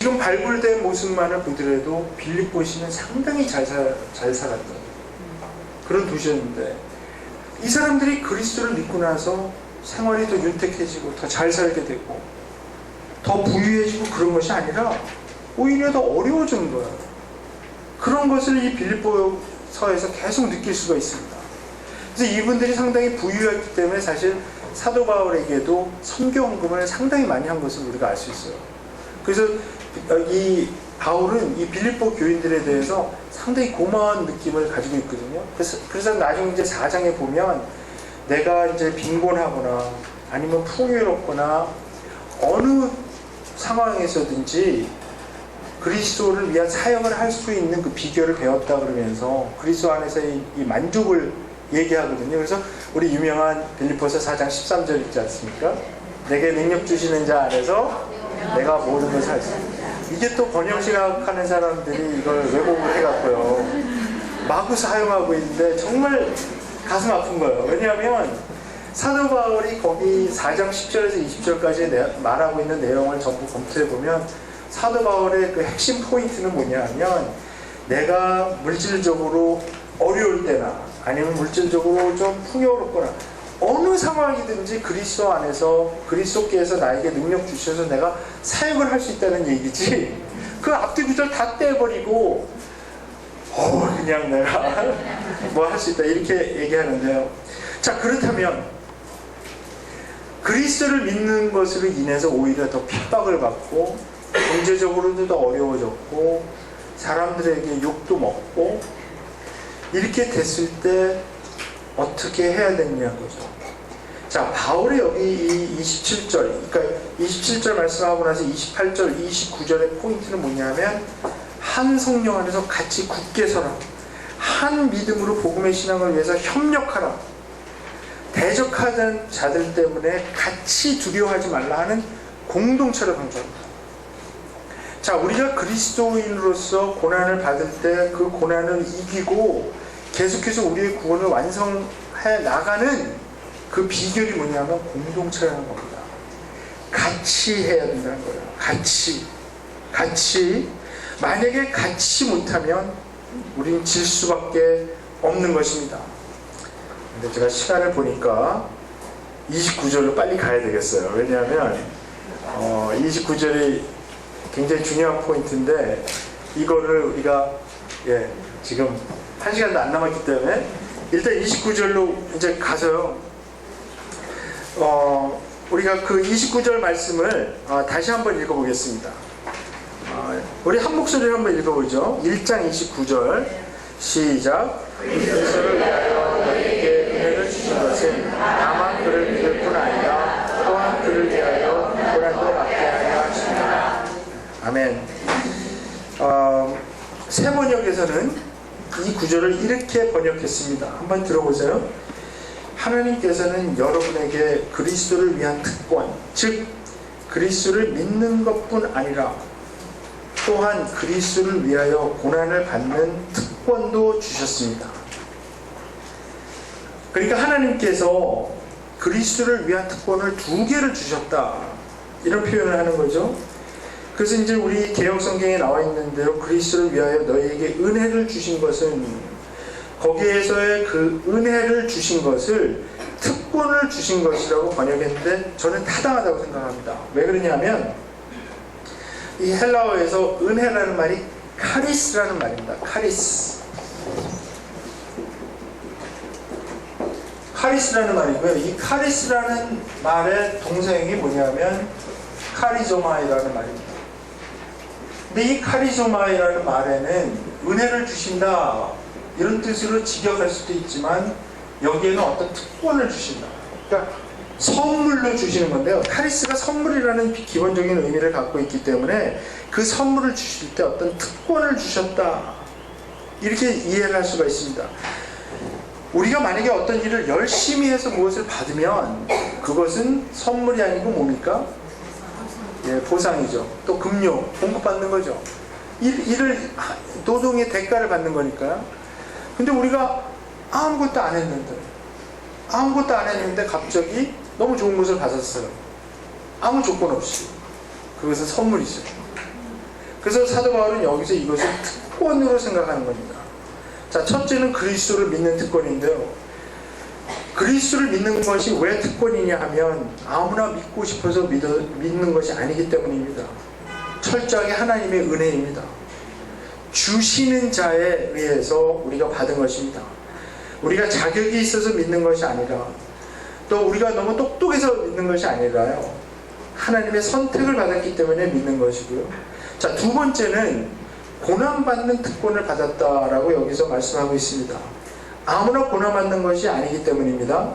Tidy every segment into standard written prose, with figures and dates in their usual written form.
지금 발굴된 모습만을 보더라도 빌립보시는 상당히 잘 살았던 그런 도시였는데, 이 사람들이 그리스도를 믿고 나서 생활이 더 윤택해지고 더 잘 살게 되고 더 부유해지고 그런 것이 아니라 오히려 더 어려워지는 거예요. 그런 것을 이 빌립보서에서 계속 느낄 수가 있습니다. 그래서 이분들이 상당히 부유했기 때문에 사실 사도 바울에게도 선교헌금을 상당히 많이 한 것을 우리가 알 수 있어요. 그래서 이 바울은 이 빌립보 교인들에 대해서 상당히 고마운 느낌을 가지고 있거든요. 그래서 나중에 이제 4장에 보면 내가 이제 빈곤하거나 아니면 풍요롭거나 어느 상황에서든지 그리스도를 위한 사역을 할 수 있는 그 비결을 배웠다 그러면서 그리스도 안에서의 이 만족을 얘기하거든요. 그래서 우리 유명한 빌립보서 4장 13절 있지 않습니까? 내게 능력 주시는 자 안에서 내가 모든 것을 할 수 있다. 이게 또 번역신학하는 사람들이 이걸 왜곡을 해갖고요, 마구 사용하고 있는데 정말 가슴 아픈 거예요. 왜냐하면 사도 바울이 거기 4장 10절에서 20절까지 말하고 있는 내용을 전부 검토해보면 사도 바울의 그 핵심 포인트는 뭐냐면, 내가 물질적으로 어려울 때나 아니면 물질적으로 좀 풍요롭거나 어느 상황이든지 그리스도 안에서 그리스도께서 나에게 능력 주셔서 내가 사역을 할 수 있다는 얘기지, 그 앞뒤 구절 다 떼버리고 그냥 내가 뭐 할 수 있다 이렇게 얘기하는데요. 자, 그렇다면 그리스도를 믿는 것으로 인해서 오히려 더 핍박을 받고 경제적으로도 더 어려워졌고 사람들에게 욕도 먹고 이렇게 됐을 때 어떻게 해야 되느냐 거죠. 자, 바울이 여기 이 27절, 그러니까 27절 말씀하고 나서 28절, 29절의 포인트는 뭐냐면, 한 성령 안에서 같이 굳게 서라, 한 믿음으로 복음의 신앙을 위해서 협력하라, 대적하는 자들 때문에 같이 두려워하지 말라 하는 공동체를 강조합니다. 자, 우리가 그리스도인으로서 고난을 받을 때 그 고난을 이기고 계속해서 우리의 구원을 완성해 나가는 그 비결이 뭐냐면 공동체라는 겁니다. 같이 해야 된다는 거예요. 같이. 만약에 같이 못하면 우린 질 수밖에 없는 것입니다. 근데 제가 시간을 보니까 29절로 빨리 가야 되겠어요. 왜냐하면 29절이 굉장히 중요한 포인트인데, 이거를 우리가 지금 1시간도 안 남았기 때문에 일단 29절로 이제 가서요, 우리가 그 29절 말씀을 다시 한번 읽어보겠습니다. 우리 한 목소리로 한번 읽어보죠. 1장 29절 시작. 그리스도를 위하여 너희에게 은혜를 주신 것은 다만 그를 믿을 뿐 아니라 또한 그를 위하여 고난도 받게 하려 하십니다. 아멘. 새 번역에서는 이 구절을 이렇게 번역했습니다. 한번 들어보세요. 하나님께서는 여러분에게 그리스도를 위한 특권, 즉 그리스도를 믿는 것뿐 아니라 또한 그리스도를 위하여 고난을 받는 특권도 주셨습니다. 그러니까 하나님께서 그리스도를 위한 특권을 2개를 주셨다, 이런 표현을 하는 거죠. 그래서 이제 우리 개혁성경에 나와 있는데요, 그리스도를 위하여 너희에게 은혜를 주신 것은, 거기에서의 그 은혜를 주신 것을 특권을 주신 것이라고 번역했는데 저는 타당하다고 생각합니다. 왜 그러냐면 이 헬라어에서 은혜라는 말이 카리스라는 말입니다. 카리스라는 말이고요. 이 카리스라는 말의 동사형이 뭐냐면 카리조마이라는 말입니다. 근데 이 카리조마이라는 말에는 은혜를 주신다 이런 뜻으로 직역할 수도 있지만, 여기에는 어떤 특권을 주신다, 그러니까 선물로 주시는 건데요. 카리스가 선물이라는 기본적인 의미를 갖고 있기 때문에 그 선물을 주실 때 어떤 특권을 주셨다, 이렇게 이해를 할 수가 있습니다. 우리가 만약에 어떤 일을 열심히 해서 무엇을 받으면 그것은 선물이 아니고 뭡니까? 보상이죠. 또 금료, 공급받는 거죠. 일을 노동의 대가를 받는 거니까요. 근데 우리가 아무것도 안 했는데 갑자기 너무 좋은 것을 받았어요. 아무 조건 없이. 그것은 선물이죠. 그래서 사도 바울은 여기서 이것을 특권으로 생각하는 겁니다. 자, 첫째는 그리스도를 믿는 특권인데요. 그리스도를 믿는 것이 왜 특권이냐 하면 아무나 믿고 싶어서 믿는 것이 아니기 때문입니다. 철저하게 하나님의 은혜입니다. 주시는 자에 의해서 우리가 받은 것입니다. 우리가 자격이 있어서 믿는 것이 아니라, 또 우리가 너무 똑똑해서 믿는 것이 아니라요, 하나님의 선택을 받았기 때문에 믿는 것이고요. 자, 두 번째는 고난받는 특권을 받았다라고 여기서 말씀하고 있습니다. 아무나 고난받는 것이 아니기 때문입니다.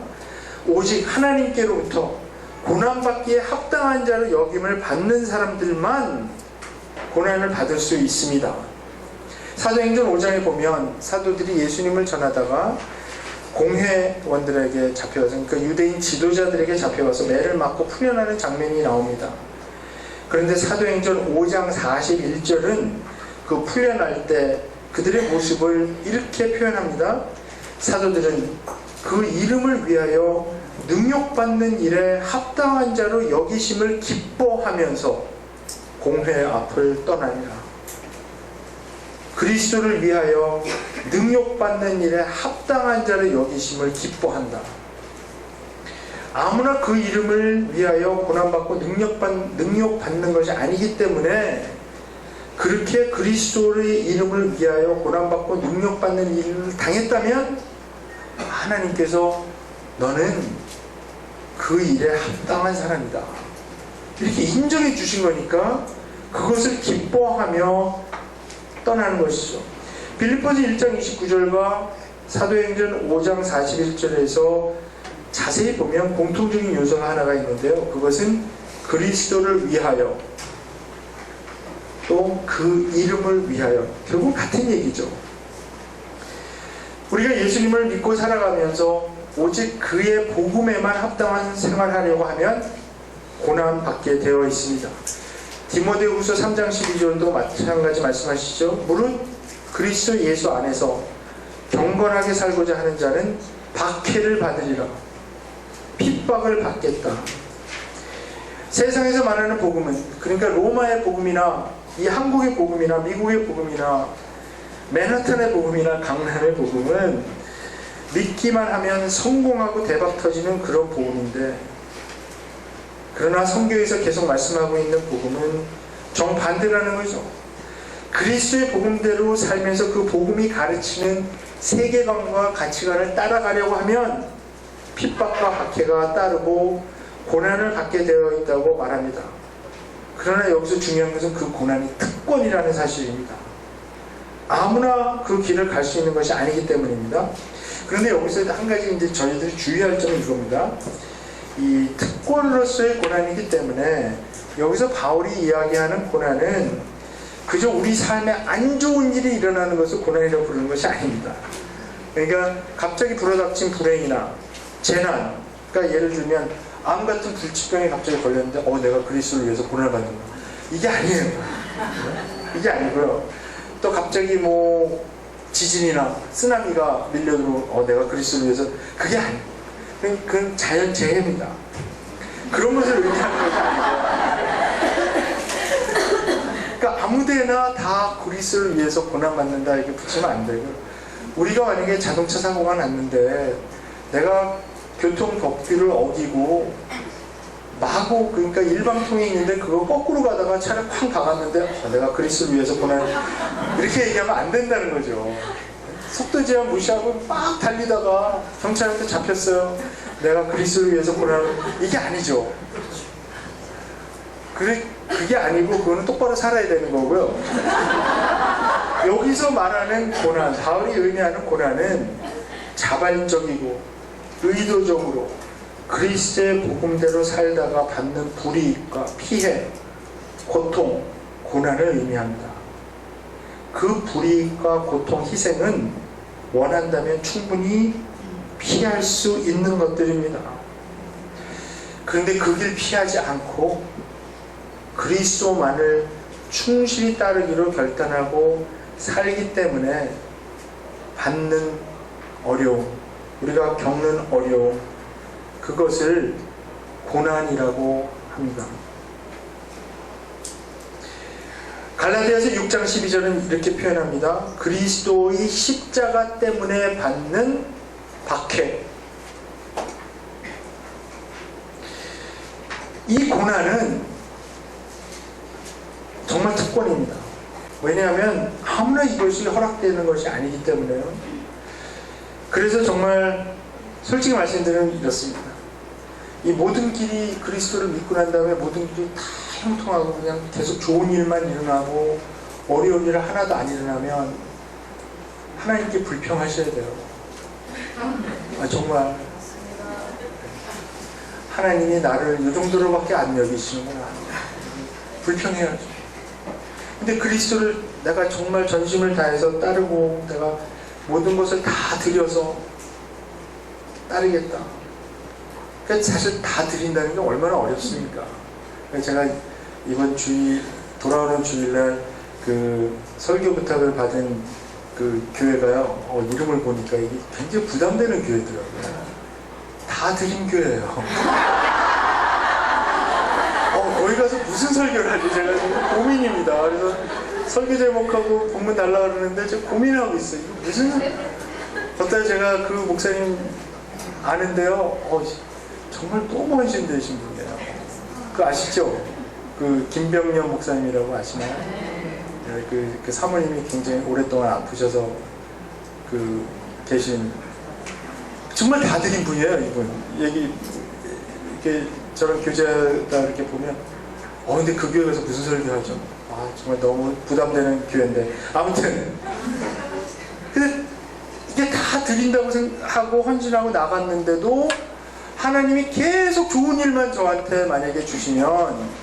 오직 하나님께로부터 고난받기에 합당한 자로 여김을 받는 사람들만 고난을 받을 수 있습니다. 사도행전 5장에 보면 사도들이 예수님을 전하다가 공회원들에게 잡혀와서, 그러니까 유대인 지도자들에게 잡혀와서 매를 맞고 풀려나는 장면이 나옵니다. 그런데 사도행전 5장 41절은 그 풀려날 때 그들의 모습을 이렇게 표현합니다. 사도들은 그 이름을 위하여 능욕받는 일에 합당한 자로 여기심을 기뻐하면서 공회 앞을 떠나니라. 그리스도를 위하여 능욕받는 일에 합당한 자를 여기심을 기뻐한다. 아무나 그 이름을 위하여 고난받고 능욕받는 것이 아니기 때문에, 그렇게 그리스도의 이름을 위하여 고난받고 능욕받는 일을 당했다면 하나님께서 너는 그 일에 합당한 사람이다, 이렇게 인정해 주신 거니까 그것을 기뻐하며 떠나는 것이죠. 빌립보서 1장 29절과 사도행전 5장 41절에서 자세히 보면 공통적인 요소가 하나가 있는데요. 그것은 그리스도를 위하여, 또 그 이름을 위하여, 결국 같은 얘기죠. 우리가 예수님을 믿고 살아가면서 오직 그의 복음에만 합당한 생활하려고 하면 고난받게 되어 있습니다. 디모데후서 3장 12절도 마찬가지 말씀하시죠. 무릇 그리스도 예수 안에서 경건하게 살고자 하는 자는 박해를 받으리라. 핍박을 받겠다. 세상에서 말하는 복음은, 그러니까 로마의 복음이나 이 한국의 복음이나 미국의 복음이나 맨하탄의 복음이나 강남의 복음은 믿기만 하면 성공하고 대박 터지는 그런 복음인데, 그러나 성경에서 계속 말씀하고 있는 복음은 정반대라는 거죠. 그리스도의 복음대로 살면서 그 복음이 가르치는 세계관과 가치관을 따라가려고 하면 핍박과 박해가 따르고 고난을 받게 되어 있다고 말합니다. 그러나 여기서 중요한 것은 그 고난이 특권이라는 사실입니다. 아무나 그 길을 갈 수 있는 것이 아니기 때문입니다. 그런데 여기서 한 가지 이제 저희들이 주의할 점은 이겁니다. 이 특권으로서의 고난이기 때문에 여기서 바울이 이야기하는 고난은 그저 우리 삶에 안 좋은 일이 일어나는 것을 고난이라고 부르는 것이 아닙니다. 그러니까 갑자기 불어닥친 불행이나 재난, 그러니까 예를 들면 암 같은 불치병에 갑자기 걸렸는데 내가 그리스도를 위해서 고난을 받는 거, 이게 아니에요. 이게 아니고요. 또 갑자기 뭐 지진이나 쓰나미가 밀려들어 내가 그리스도를 위해서, 그게 아니에요. 그건 자연재해입니다. 그런 것을 의미하는 것이 아니고요. 그러니까 아무데나 다 그리스도를 위해서 고난받는다 이렇게 붙이면 안 되고요. 우리가 만약에 자동차 사고가 났는데 내가 교통법규를 어기고 마구, 그러니까 일방통행이 있는데 그거 거꾸로 가다가 차를 쾅 박았는데 내가 그리스도를 위해서 고난, 이렇게 얘기하면 안 된다는 거죠. 속도 제한 무시하고 막 달리다가 경찰한테 잡혔어요. 내가 그리스도를 위해서 고난, 이게 아니죠. 그게 아니고 그거는 똑바로 살아야 되는 거고요. 여기서 말하는 고난, 바울이 의미하는 고난은 자발적이고 의도적으로 그리스도의 복음대로 살다가 받는 불이익과 피해, 고통, 고난을 의미합니다. 그 불이익과 고통, 희생은 원한다면 충분히 피할 수 있는 것들입니다. 그런데 그 길 피하지 않고 그리스도만을 충실히 따르기로 결단하고 살기 때문에 받는 어려움, 우리가 겪는 어려움, 그것을 고난이라고 합니다. 갈라디아서 6장 12절은 이렇게 표현합니다. 그리스도의 십자가 때문에 받는 박해. 이 고난은 정말 특권입니다. 왜냐하면 아무나 이것이 허락되는 것이 아니기 때문에요. 그래서 정말 솔직히 말씀드리면 이렇습니다. 이 모든 길이 그리스도를 믿고 난 다음에 모든 길이 다 형통하고 그냥 계속 좋은 일만 일어나고 어려운 일 하나도 안 일어나면 하나님께 불평하셔야 돼요. 정말 하나님이 나를 이 정도로밖에 안 여기시는구나. 불평해야죠. 근데 그리스도를 내가 정말 전심을 다해서 따르고 내가 모든 것을 다 드려서 따르겠다. 그러니까 사실 다 드린다는 게 얼마나 어렵습니까? 제가 이번 돌아오는 주일날 그 설교 부탁을 받은 그 교회가요, 이름을 보니까 이게 굉장히 부담되는 교회더라고요. 다 드린 교회예요. 거기 가서 무슨 설교를 하지? 제가 지금 고민입니다. 그래서 설교 제목하고 본문 달라 그러는데 제가 고민하고 있어요. 이거 무슨, 어따 제가 그 목사님 아는데요, 정말 또머신 되신 분이에요. 그 아시죠? 그 김병년 목사님이라고 아시나요? 네, 그 사모님이 굉장히 오랫동안 아프셔서 계신, 정말 다 드린 분이에요, 이분. 이렇게 저런 교제다 이렇게 보면, 근데 그 교회 가서 무슨 설교하죠? 정말 너무 부담되는 교회인데. 아무튼. 근데 이게 다 드린다고 생각하고 헌신하고 나갔는데도 하나님이 계속 좋은 일만 저한테 만약에 주시면,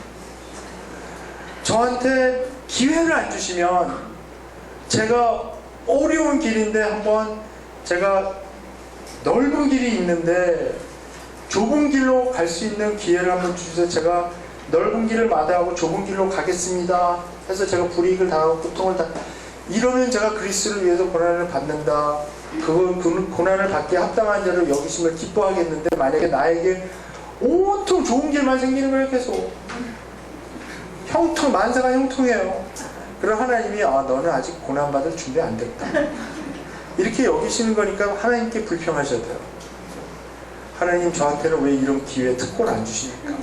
저한테 기회를 안 주시면, 제가 어려운 길인데 한번 제가 넓은 길이 있는데 좁은 길로 갈 수 있는 기회를 한번 주셔서 제가 넓은 길을 마다하고 좁은 길로 가겠습니다 해서 제가 불이익을 당하고 고통을 이러면 제가 그리스도를 위해서 고난을 받는다. 그 고난을 받기에 합당한 자를 여기심을 기뻐하겠는데, 만약에 나에게 온통 좋은 길만 생기는 거예요. 계속 만사가 형통해요. 그럼 하나님이 너는 아직 고난받을 준비 안 됐다 이렇게 여기시는 거니까 하나님께 불평하셔야 돼요. 하나님 저한테는 왜 이런 기회, 특권 안 주십니까?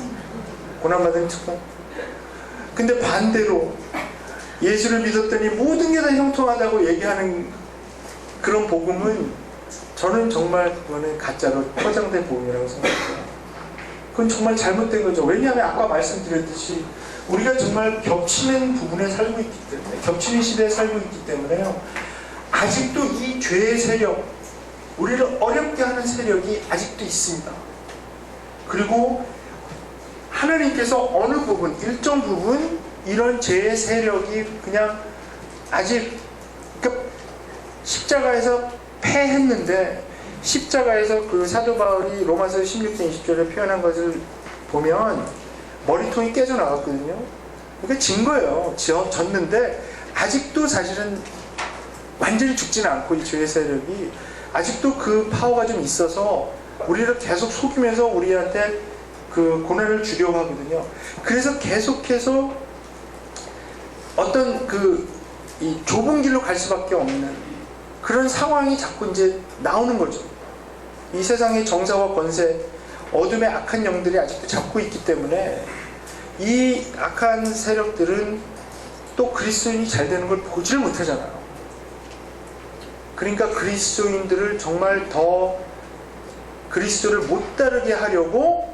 고난받은 특권. 근데 반대로 예수를 믿었더니 모든 게 다 형통하다고 얘기하는 그런 복음은, 저는 정말 그거는 가짜로 포장된 복음이라고 생각해요. 그건 정말 잘못된 거죠. 왜냐하면 아까 말씀드렸듯이 우리가 정말 겹치는 부분에 살고 있기 때문에, 겹치는 시대에 살고 있기 때문에요, 아직도 이 죄의 세력, 우리를 어렵게 하는 세력이 아직도 있습니다. 그리고 하나님께서 어느 부분, 일정 부분 이런 죄의 세력이 그냥 아직, 그러니까 십자가에서 패했는데, 십자가에서 그 사도 바울이 로마서 16장 20절에 표현한 것을 보면 머리통이 깨져나갔거든요. 그러니까 진 거예요. 졌는데 아직도 사실은 완전히 죽지는 않고, 이 죄의 세력이 아직도 그 파워가 좀 있어서 우리를 계속 속이면서 우리한테 그 고난을 주려고 하거든요. 그래서 계속해서 어떤 이 좁은 길로 갈 수밖에 없는 그런 상황이 자꾸 이제 나오는 거죠. 이 세상의 정사와 권세, 어둠의 악한 영들이 아직도 잡고 있기 때문에 이 악한 세력들은 또 그리스도인이 잘 되는 걸 보지를 못하잖아요. 그러니까 그리스도인들을 정말 더 그리스도를 못 따르게 하려고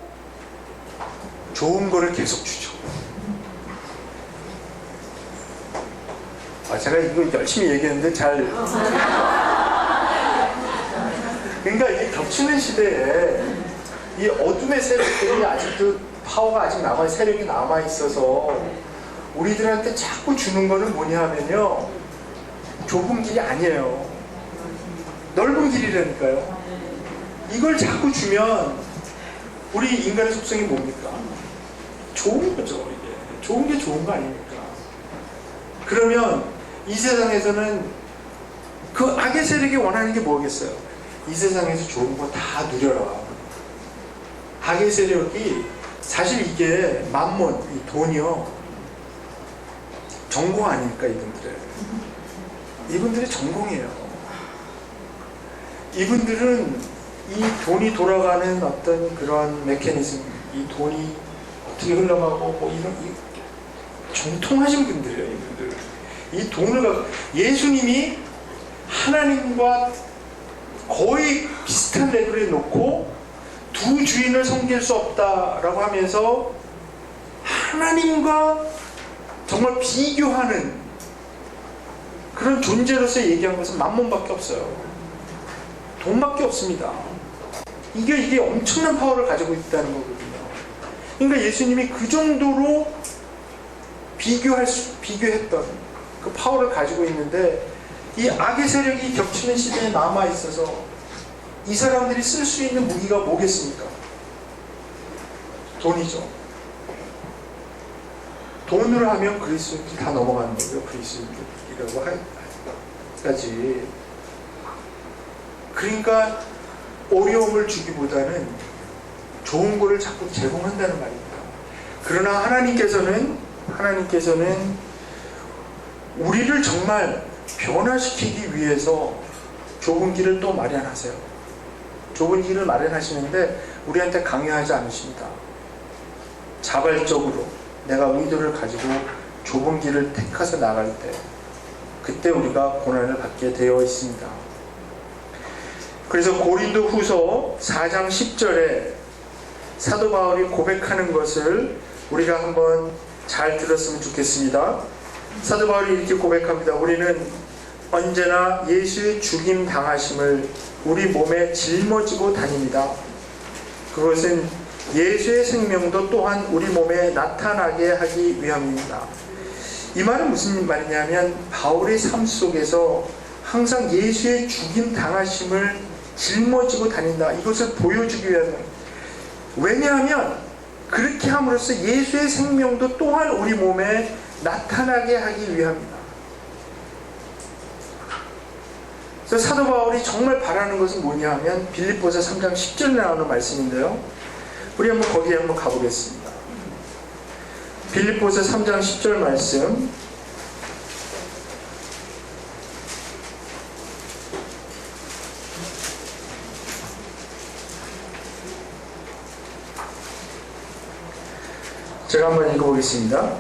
좋은 거를 계속 주죠. 제가 이거 열심히 얘기했는데 그러니까 이 겹치는 시대에 이 어둠의 세력들이 아직도 파워가 아직 세력이 남아있어서 우리들한테 자꾸 주는 거는 뭐냐 하면요, 좁은 길이 아니에요. 넓은 길이라니까요. 이걸 자꾸 주면 우리 인간의 속성이 뭡니까? 좋은 거죠. 이게 좋은 게 좋은 거 아닙니까? 그러면 이 세상에서는 그 악의 세력이 원하는 게 뭐겠어요? 이 세상에서 좋은 거 다 누려라. 악의 세력이 사실 이게 만몬, 이 돈이요, 전공 아닙니까? 이분들의 전공이에요. 이분들은 이 돈이 돌아가는 어떤 그런 메커니즘, 이 돈이 어떻게 흘러가고 뭐 이런 정통하신 분들이에요. 이분들. 이 돈을 예수님이 하나님과 거의 비슷한 레벨에 놓고 두 주인을 섬길 수 없다라고 하면서 하나님과 정말 비교하는 그런 존재로서 얘기한 것은 만몬밖에 없어요. 돈밖에 없습니다. 이게 엄청난 파워를 가지고 있다는 거거든요. 그러니까 예수님이 그 정도로 비교했던 그 파워를 가지고 있는데, 이 악의 세력이 겹치는 시대에 남아 있어서 이 사람들이 쓸 수 있는 무기가 뭐겠습니까? 돈이죠. 돈으로 하면 그리스도인들이 다 넘어가는 거고요. 그리스도인들이라고 하지. 그러니까 어려움을 주기보다는 좋은 거를 자꾸 제공한다는 말입니다. 그러나 하나님께서는 우리를 정말 변화시키기 위해서 좁은 길을 또 마련하세요. 좁은 길을 마련하시는데 우리한테 강요하지 않으십니다. 자발적으로 내가 의도를 가지고 좁은 길을 택해서 나갈 때, 그때 우리가 고난을 받게 되어 있습니다. 그래서 고린도 후서 4장 10절에 사도 바울이 고백하는 것을 우리가 한번 잘 들었으면 좋겠습니다. 사도 바울이 이렇게 고백합니다. 우리는 언제나 예수의 죽임 당하심을 우리 몸에 짊어지고 다닙니다. 그것은 예수의 생명도 또한 우리 몸에 나타나게 하기 위함입니다. 이 말은 무슨 말이냐면, 바울의 삶 속에서 항상 예수의 죽임 당하심을 짊어지고 다닌다, 이것을 보여주기 위한. 왜냐하면 그렇게 함으로써 예수의 생명도 또한 우리 몸에 나타나게 하기 위함이다. 그래서 사도 바울이 정말 바라는 것은 뭐냐 하면 빌립보서 3장 10절에 나오는 말씀인데요, 우리 한번 거기에 한번 가보겠습니다. 빌립보서 3장 10절 말씀, 제가 한번 읽어보겠습니다.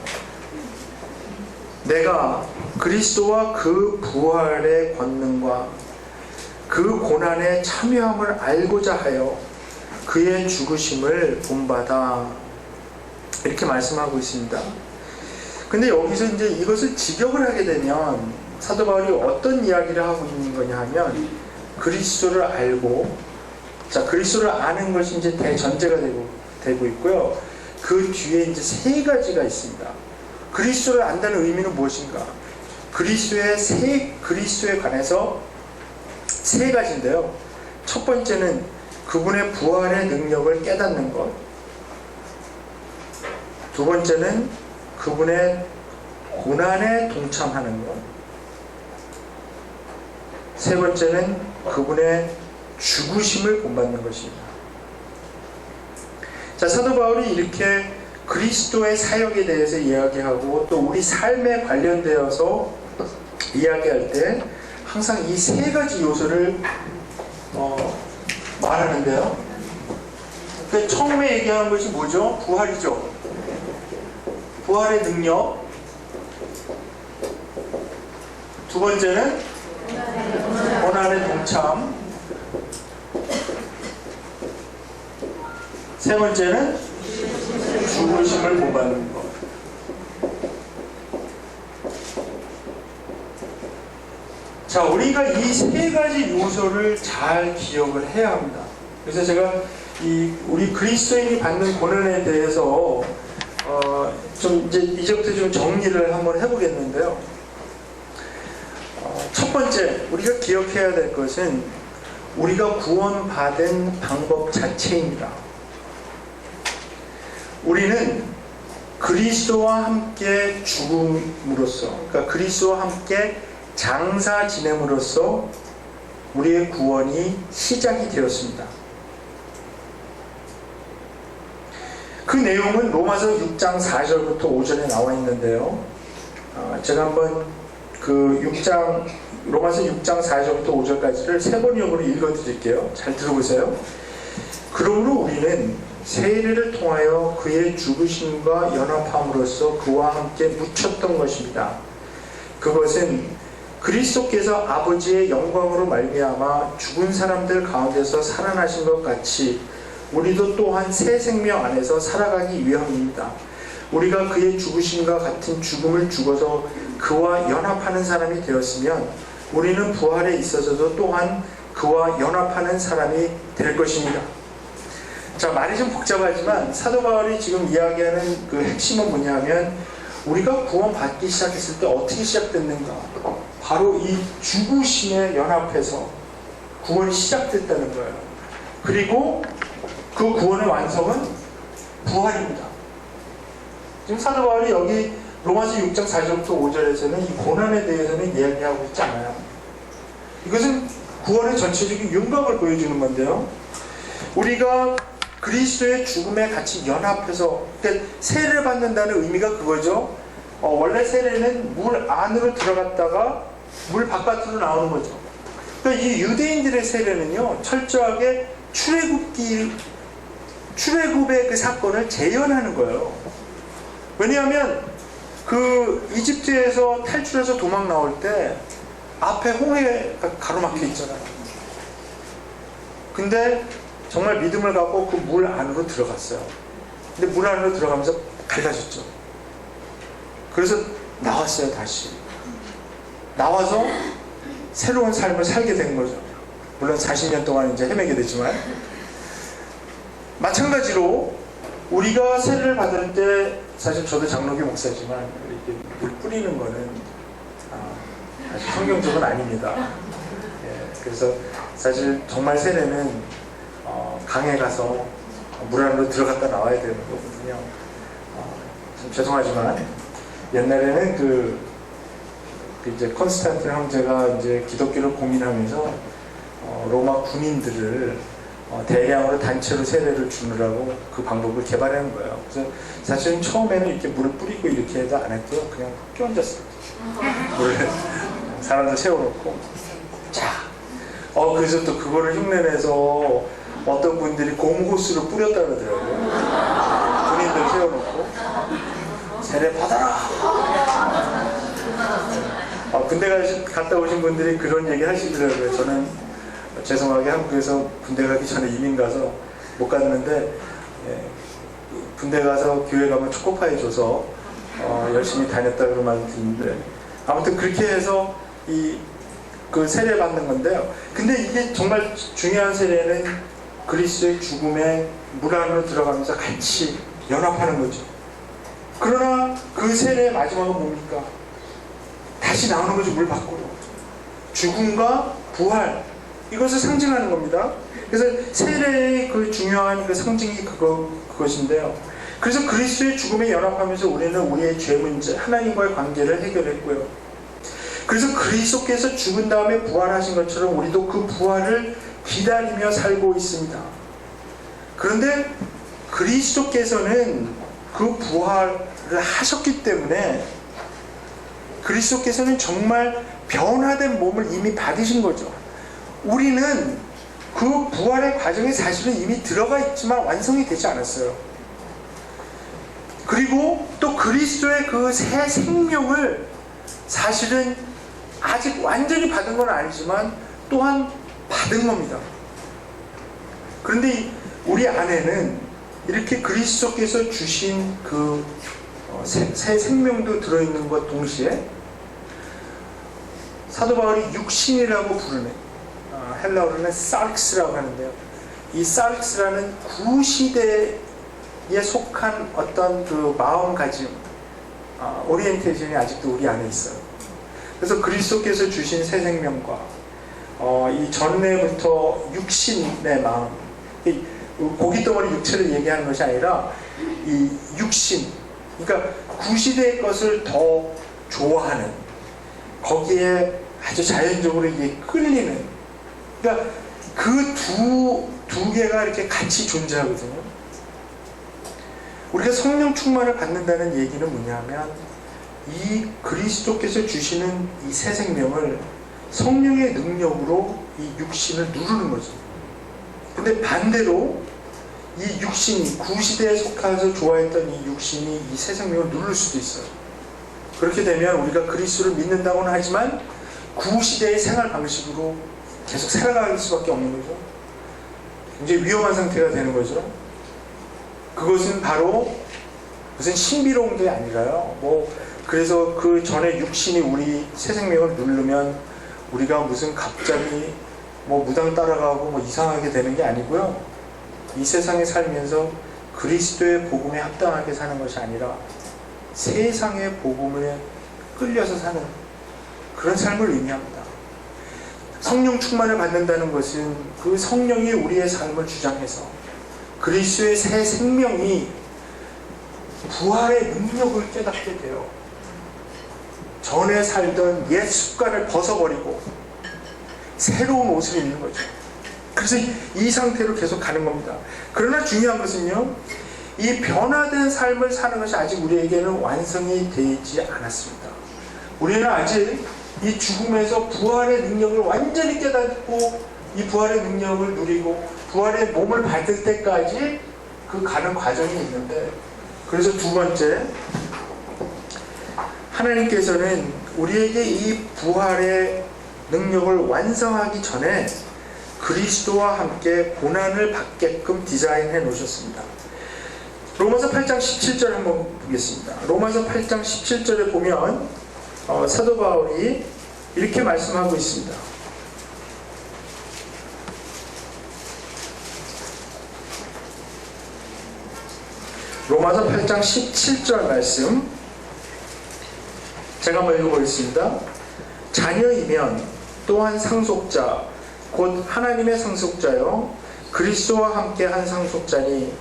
내가 그리스도와 그 부활의 권능과 그 고난에 참여함을 알고자 하여 그의 죽으심을 본받아, 이렇게 말씀하고 있습니다. 근데 여기서 이제 이것을 직역을 하게 되면 사도 바울이 어떤 이야기를 하고 있는 거냐 하면, 그리스도를 알고, 자, 그리스도를 아는 것이 이제 대전제가 되고 있고요. 그 뒤에 이제 세 가지가 있습니다. 그리스도를 안다는 의미는 무엇인가? 그리스도에 관해서 세 가지인데요. 첫 번째는 그분의 부활의 능력을 깨닫는 것. 두 번째는 그분의 고난에 동참하는 것. 세 번째는 그분의 죽으심을 본받는 것입니다. 자, 사도 바울이 이렇게 그리스도의 사역에 대해서 이야기하고 또 우리 삶에 관련되어서 이야기할 때 항상 이 세 가지 요소를 말하는데요. 그 처음에 얘기하는 것이 뭐죠? 부활이죠. 부활의 능력. 두 번째는 고난의 동참. 세 번째는 죽으심을 본받는 것. 자, 우리가 이 세 가지 요소를 잘 기억을 해야 합니다. 그래서 제가 우리 그리스도인이 받는 고난에 대해서 좀 이제부터 좀 정리를 한번 해보겠는데요. 첫 번째 우리가 기억해야 될 것은 우리가 구원받은 방법 자체입니다. 우리는 그리스도와 함께 죽음으로써, 그러니까 그리스도와 함께 장사 지냄으로써 우리의 구원이 시작이 되었습니다. 그 내용은 로마서 6장 4절부터 5절에 나와 있는데요. 제가 한번 그 6장 로마서 6장 4절부터 5절까지를 세 번역으로 읽어드릴게요. 잘 들어보세요. 그러므로 우리는 세례를 통하여 그의 죽으심과 연합함으로써 그와 함께 묻혔던 것입니다. 그것은 그리스도께서 아버지의 영광으로 말미암아 죽은 사람들 가운데서 살아나신 것 같이 우리도 또한 새 생명 안에서 살아가기 위함입니다. 우리가 그의 죽으심과 같은 죽음을 죽어서 그와 연합하는 사람이 되었으면 우리는 부활에 있어서도 또한 그와 연합하는 사람이 될 것입니다. 자, 말이 좀 복잡하지만 사도 바울이 지금 이야기하는 그 핵심은 뭐냐면 우리가 구원받기 시작했을 때 어떻게 시작됐는가? 바로 이 죽으심에 연합해서 구원이 시작됐다는 거예요. 그리고 그 구원의 완성은 부활입니다. 지금 사도 바울이 여기 로마서 6장 4절부터 5절에서는 이 고난에 대해서는 이야기하고 있지 않아요. 이것은 구원의 전체적인 윤곽을 보여주는 건데요. 우리가 그리스도의 죽음에 같이 연합해서, 그러니까 세례를 받는다는 의미가 그거죠. 원래 세례는 물 안으로 들어갔다가 물 바깥으로 나오는 거죠. 그러니까 이 유대인들의 세례는요, 철저하게 출애굽의 그 사건을 재현하는 거예요. 왜냐하면 그 이집트에서 탈출해서 도망 나올 때 앞에 홍해가 가로막혀 있잖아요. 근데 정말 믿음을 갖고 그 물 안으로 들어갔어요. 근데 물 안으로 들어가면서 밝아졌죠. 그래서 나왔어요. 다시 나와서 새로운 삶을 살게 된 거죠. 물론 40년 동안 이제 헤매게 되지만, 마찬가지로 우리가 세례를 받을 때, 사실 저도 장로교 목사지만 이렇게 물 뿌리는 거는 사실 성경적은 아닙니다. 그래서 사실 정말 세례는 강에 가서 물 안으로 들어갔다 나와야 되는 거거든요. 좀 죄송하지만 옛날에는 그 이제 콘스탄틴 황제가 이제 기독교를 고민하면서 로마 군인들을 대량으로 단체로 세례를 주느라고 그 방법을 개발한 거예요. 그래서 사실은 처음에는 이렇게 물을 뿌리고 이렇게 해도 안 했고요. 그냥 끼얹었어요. 물을 사람들 세워놓고. 자, 그래서 또 그거를 흉내내서 어떤 분들이 곰호스로 뿌렸다 그러더라고요. 군인들 세워놓고 세례 받아라. 군대 갔다 오신 분들이 그런 얘기 하시더라고요. 저는 죄송하게 한국에서 군대 가기 전에 이민 가서 못 갔는데, 군대 가서 교회 가면 초코파이 줘서 열심히 다녔다 그런 말을 듣는데, 아무튼 그렇게 해서 그 세례 받는 건데요. 근데 이게 정말 중요한 세례는 그리스도의 죽음에 물 안으로 들어가면서 같이 연합하는 거죠. 그러나 그 세례의 마지막은 뭡니까? 다시 나오는 거죠. 물 밖으로. 죽음과 부활, 이것을 상징하는 겁니다. 그래서 세례의 그 중요한 그 상징이 그것인데요. 그래서 그리스도의 죽음에 연합하면서 우리는 우리의 죄 문제, 하나님과의 관계를 해결했고요. 그래서 그리스도께서 죽은 다음에 부활하신 것처럼 우리도 그 부활을 기다리며 살고 있습니다. 그런데 그리스도께서는 그 부활을 하셨기 때문에 그리스도께서는 정말 변화된 몸을 이미 받으신 거죠. 우리는 그 부활의 과정에 사실은 이미 들어가 있지만 완성이 되지 않았어요. 그리고 또 그리스도의 그 새 생명을 사실은 아직 완전히 받은 건 아니지만 또한 받은 겁니다. 그런데 우리 안에는 이렇게 그리스도께서 주신 그 새 생명도 들어있는 것 동시에 사도 바울이 육신이라고 부르는, 헬라어로는 사릭스라고 하는데요. 이 사릭스라는 구시대에 속한 어떤 그 마음가짐, 오리엔테이션이 아직도 우리 안에 있어요. 그래서 그리스도께서 주신 새 생명과 이 전에부터 육신의 마음, 고깃덩어리 육체를 얘기하는 것이 아니라 이 육신, 그러니까 구시대의 것을 더 좋아하는, 거기에 아주 자연적으로 이게 끌리는, 그러니까 그 두 개가 이렇게 같이 존재하거든요. 우리가 성령 충만을 받는다는 얘기는 뭐냐면 이 그리스도께서 주시는 이 새 생명을 성령의 능력으로 이 육신을 누르는 거죠. 근데 반대로 이 육신이 구시대에 속해서 좋아했던 이 육신이 이 새 생명을 누를 수도 있어요. 그렇게 되면 우리가 그리스도를 믿는다고는 하지만 구시대의 생활 방식으로 계속 살아갈 수밖에 없는 거죠. 굉장히 위험한 상태가 되는 거죠. 그것은 바로 무슨 신비로운 게 아니라요. 그래서 그 전에 육신이 우리 새 생명을 누르면 우리가 무슨 갑자기 무당 따라가고 이상하게 되는 게 아니고요. 이 세상에 살면서 그리스도의 복음에 합당하게 사는 것이 아니라 세상의 복음에 끌려서 사는 그런 삶을 의미합니다. 성령 충만을 받는다는 것은 그 성령이 우리의 삶을 주장해서 그리스도의 새 생명이 부활의 능력을 깨닫게 돼요. 전에 살던 옛 습관을 벗어버리고 새로운 옷을 입는 거죠. 그래서 이 상태로 계속 가는 겁니다. 그러나 중요한 것은요, 이 변화된 삶을 사는 것이 아직 우리에게는 완성이 되지 않았습니다. 우리는 아직 이 죽음에서 부활의 능력을 완전히 깨닫고 이 부활의 능력을 누리고 부활의 몸을 받을 때까지 그 가는 과정이 있는데, 그래서 두 번째, 하나님께서는 우리에게 이 부활의 능력을 완성하기 전에 그리스도와 함께 고난을 받게끔 디자인해 놓으셨습니다. 로마서 8장 17절 한번 보겠습니다. 로마서 8장 17절에 보면 사도 바울이 이렇게 말씀하고 있습니다. 로마서 8장 17절 말씀 제가 한번 읽어보겠습니다. 자녀이면 또한 상속자 곧 하나님의 상속자요 그리스도와 함께 한 상속자니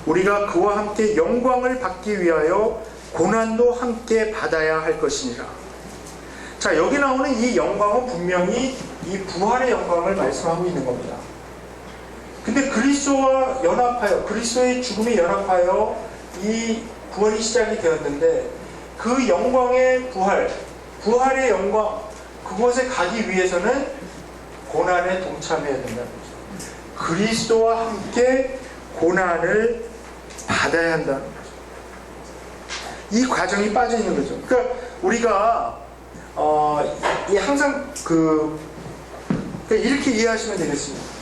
우리가 그와 함께 영광을 받기 위하여 고난도 함께 받아야 할 것이니라. 자, 여기 나오는 이 영광은 분명히 이 부활의 영광을 말씀하고 있는 겁니다. 근데 그리스도와 연합하여, 그리스도의 죽음에 연합하여 이 구원이 시작이 되었는데 그 영광의 부활의 영광, 그곳에 가기 위해서는 고난에 동참해야 된다는 거죠. 그리스도와 함께 고난을 받아야 한다는 거죠. 이 과정이 빠져 있는 거죠. 그러니까 우리가 항상 이렇게 이해하시면 되겠습니다.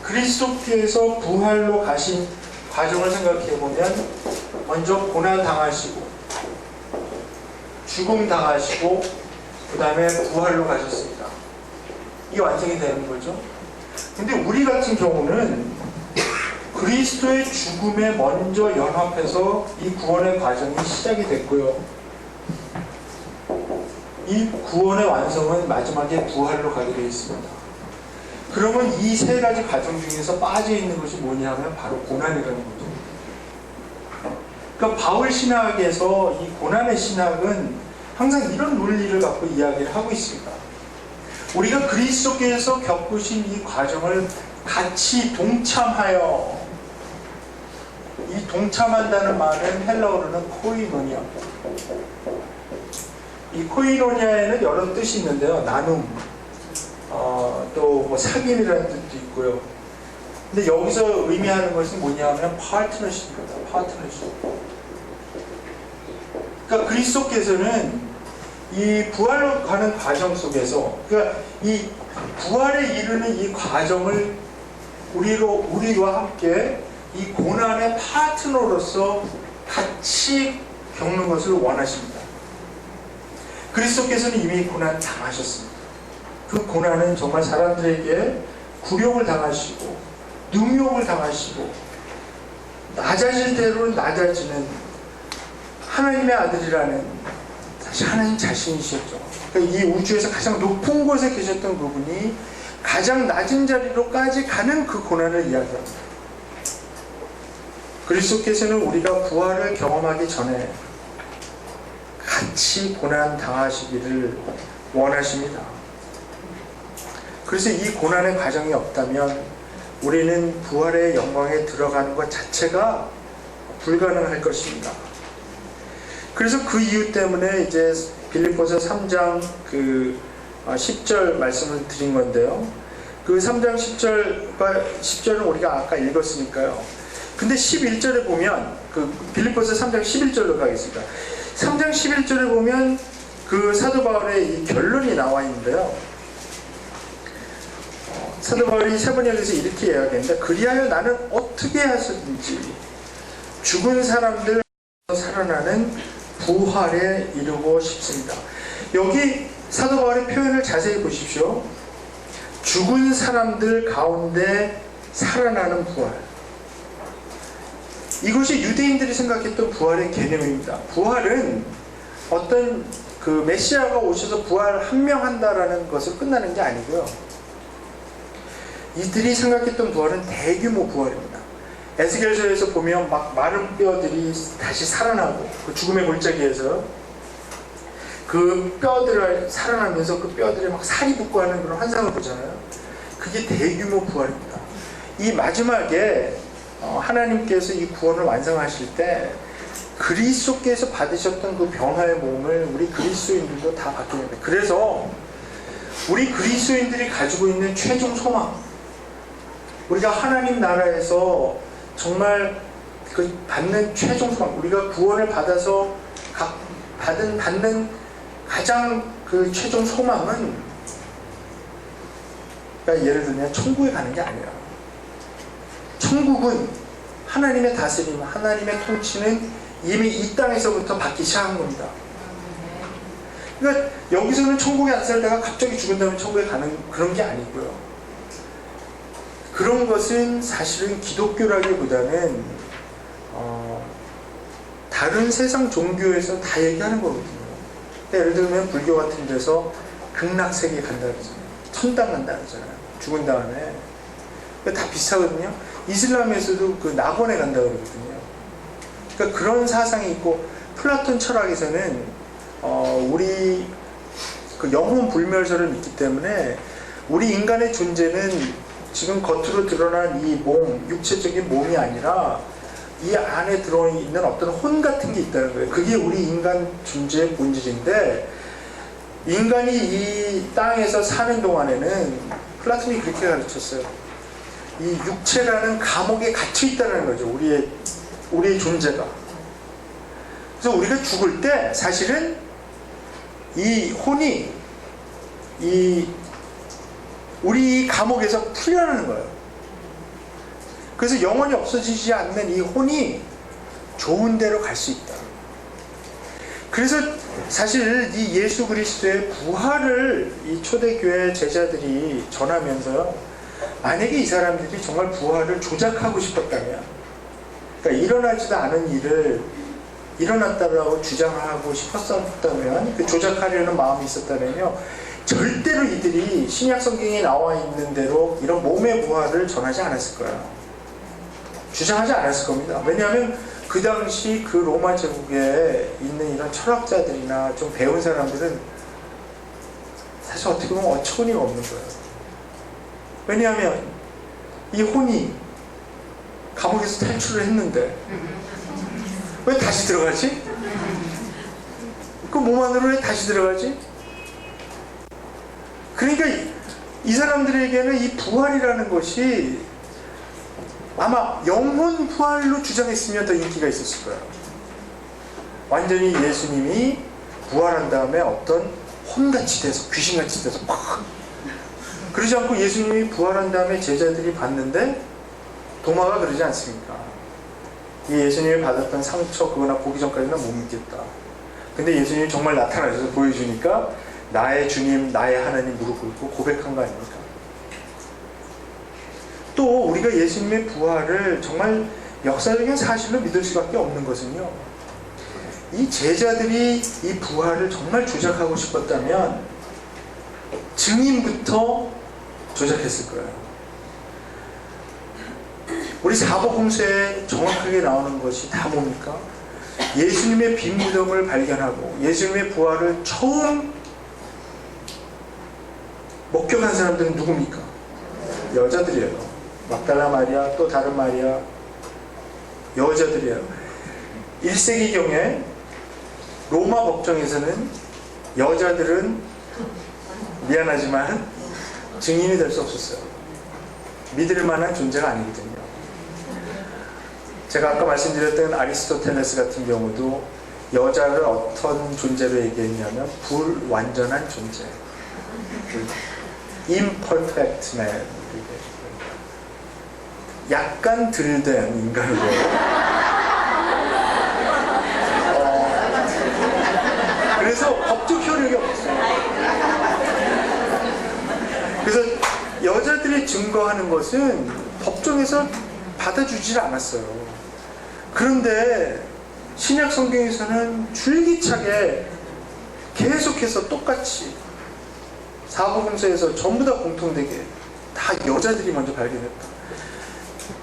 그리스도께서 부활로 가신 과정을 생각해 보면 먼저 고난 당하시고 죽음 당하시고 그 다음에 부활로 가셨습니다. 이게 완성이 되는 거죠. 근데 우리 같은 경우는 그리스도의 죽음에 먼저 연합해서 이 구원의 과정이 시작이 됐고요. 이 구원의 완성은 마지막에 부활로 가게 되어 있습니다. 그러면 이 세 가지 과정 중에서 빠져 있는 것이 뭐냐면 바로 고난이라는 거죠. 그러니까 바울 신학에서 이 고난의 신학은 항상 이런 논리를 갖고 이야기를 하고 있습니다. 우리가 그리스도께서 겪으신 이 과정을 같이 동참하여, 이 동참한다는 말은 헬라어로는 코이노니아. 이 코이노니아에는 여러 뜻이 있는데요. 나눔, 또 사귐이라는 뜻도 있고요. 근데 여기서 의미하는 것은 뭐냐면 파트너십입니다. 파트너십. 그러니까 그리스도께서는 이 부활로 가는 과정 속에서, 그러니까 이 부활에 이르는 이 과정을 우리와 함께 이 고난의 파트너로서 같이 겪는 것을 원하십니다. 그리스도께서는 이미 고난 당하셨습니다. 그 고난은 정말 사람들에게 굴욕을 당하시고 능욕을 당하시고 낮아질 대로 낮아지는 하나님의 아들이라는 사실 하나님 자신이셨죠. 그러니까 이 우주에서 가장 높은 곳에 계셨던 그분이 가장 낮은 자리로까지 가는 그 고난을 이야기합니다. 그리스도께서는 우리가 부활을 경험하기 전에 같이 고난 당하시기를 원하십니다. 그래서 이 고난의 과정이 없다면 우리는 부활의 영광에 들어가는 것 자체가 불가능할 것입니다. 그래서 그 이유 때문에 이제 빌립보서 3장 10절 말씀을 드린 건데요. 그 3장 10절은 우리가 아까 읽었으니까요. 근데 11절에 보면 빌립보서 3장 11절로 가겠습니다. 3장 11절에 보면 그 사도 바울의 이 결론이 나와 있는데요. 사도 바울이 세 번에 대해서 이렇게 이야기했는데, 그리하여 나는 어떻게 하든지 죽은 사람들 살아나는 부활에 이르고 싶습니다. 여기 사도 바울의 표현을 자세히 보십시오. 죽은 사람들 가운데 살아나는 부활. 이것이 유대인들이 생각했던 부활의 개념입니다. 부활은 어떤 메시아가 오셔서 부활한명한다라는 것으로 끝나는 게 아니고요. 이들이 생각했던 부활은 대규모 부활입니다. 에스겔서에서 보면 막 마른 뼈들이 다시 살아나고, 그 죽음의 골짜기에서 그 뼈들을 살아나면서 그 뼈들에 막 살이 붙고 하는 그런 환상을 보잖아요. 그게 대규모 부활입니다. 이 마지막에 하나님께서 이 구원을 완성하실 때 그리스도께서 받으셨던 그 변화의 몸을 우리 그리스도인들도 다 받게 됩니다. 그래서 우리 그리스도인들이 가지고 있는 최종 소망, 우리가 하나님 나라에서 정말 받는 최종 소망, 우리가 구원을 받아서 받는 가장 최종 소망은, 그러니까 예를 들면 천국에 가는 게 아니라, 천국은 하나님의 다스림, 하나님의 통치는 이미 이 땅에서부터 받기 시작한 겁니다. 그러니까 여기서는 천국에 안 살다가 갑자기 죽은 다음에 천국에 가는 그런 게 아니고요. 그런 것은 사실은 기독교라기보다는 다른 세상 종교에서 다 얘기하는 거거든요. 예를 들면 불교 같은 데서 극락세계 간다 그러잖아요. 천당 간다 그러잖아요. 죽은 다음에. 다 비슷하거든요. 이슬람에서도 낙원에 간다 그러거든요. 그러니까 그런 사상이 있고, 플라톤 철학에서는 우리 영혼 불멸설을 믿기 때문에 우리 인간의 존재는 지금 겉으로 드러난 이 몸, 육체적인 몸이 아니라 이 안에 들어있는 어떤 혼 같은 게 있다는 거예요. 그게 우리 인간 존재의 본질인데, 인간이 이 땅에서 사는 동안에는 플라톤이 그렇게 가르쳤어요. 이 육체라는 감옥에 갇혀 있다는 거죠. 우리의 존재가. 그래서 우리가 죽을 때 사실은 이 혼이 우리 감옥에서 풀려나는 거예요. 그래서 영원히 없어지지 않는 이 혼이 좋은 데로 갈 수 있다. 그래서 사실 이 예수 그리스도의 부활을 이 초대교회 제자들이 전하면서요, 만약에 이 사람들이 정말 부활을 조작하고 싶었다면, 그러니까 일어나지도 않은 일을 일어났다고 주장하고 싶었다면, 그 조작하려는 마음이 있었다면요, 절대로 이들이 신약 성경에 나와 있는 대로 이런 몸의 부활을 전하지 않았을 거예요. 주장하지 않았을 겁니다. 왜냐하면 그 당시 그 로마 제국에 있는 이런 철학자들이나 좀 배운 사람들은 사실 어떻게 보면 어처구니가 없는 거예요. 왜냐하면 이 혼이 감옥에서 탈출을 했는데 왜 다시 들어가지? 그 몸 안으로 왜 다시 들어가지? 그러니까 이 사람들에게는 이 부활이라는 것이 아마 영혼 부활로 주장했으면 더 인기가 있었을 거예요. 완전히 예수님이 부활한 다음에 어떤 혼같이 돼서, 귀신같이 돼서 막, 그러지 않고 예수님이 부활한 다음에 제자들이 봤는데 도마가 그러지 않습니까? 이 예수님이 받았던 상처 그거나 보기 전까지는 못 믿겠다. 근데 예수님이 정말 나타나셔서 보여주니까 나의 주님, 나의 하나님 무릎 꿇고 고백한 거 아닙니까? 또 우리가 예수님의 부활을 정말 역사적인 사실로 믿을 수밖에 없는 것은요, 이 제자들이 이 부활을 정말 조작하고 싶었다면 증인부터 조작했을 거예요. 우리 사복음서에 정확하게 나오는 것이 다 뭡니까? 예수님의 빈 무덤을 발견하고 예수님의 부활을 처음 목격한 사람들은 누굽니까? 여자들이에요. 막달라 마리아, 또 다른 마리아, 여자들이에요. 1세기경에 로마 법정에서는 여자들은 미안하지만 증인이 될 수 없었어요. 믿을 만한 존재가 아니거든요. 제가 아까 말씀드렸던 아리스토텔레스 같은 경우도 여자를 어떤 존재로 얘기했냐면 불완전한 존재, imperfect man, 약간 덜된 인간으로. 그래서 법적 효력이 없어요. 그래서 여자들이 증거하는 것은 법정에서 받아주질 않았어요. 그런데 신약 성경에서는 줄기차게 계속해서 똑같이 사복음서에서 전부 다 공통되게 다 여자들이 먼저 발견했다.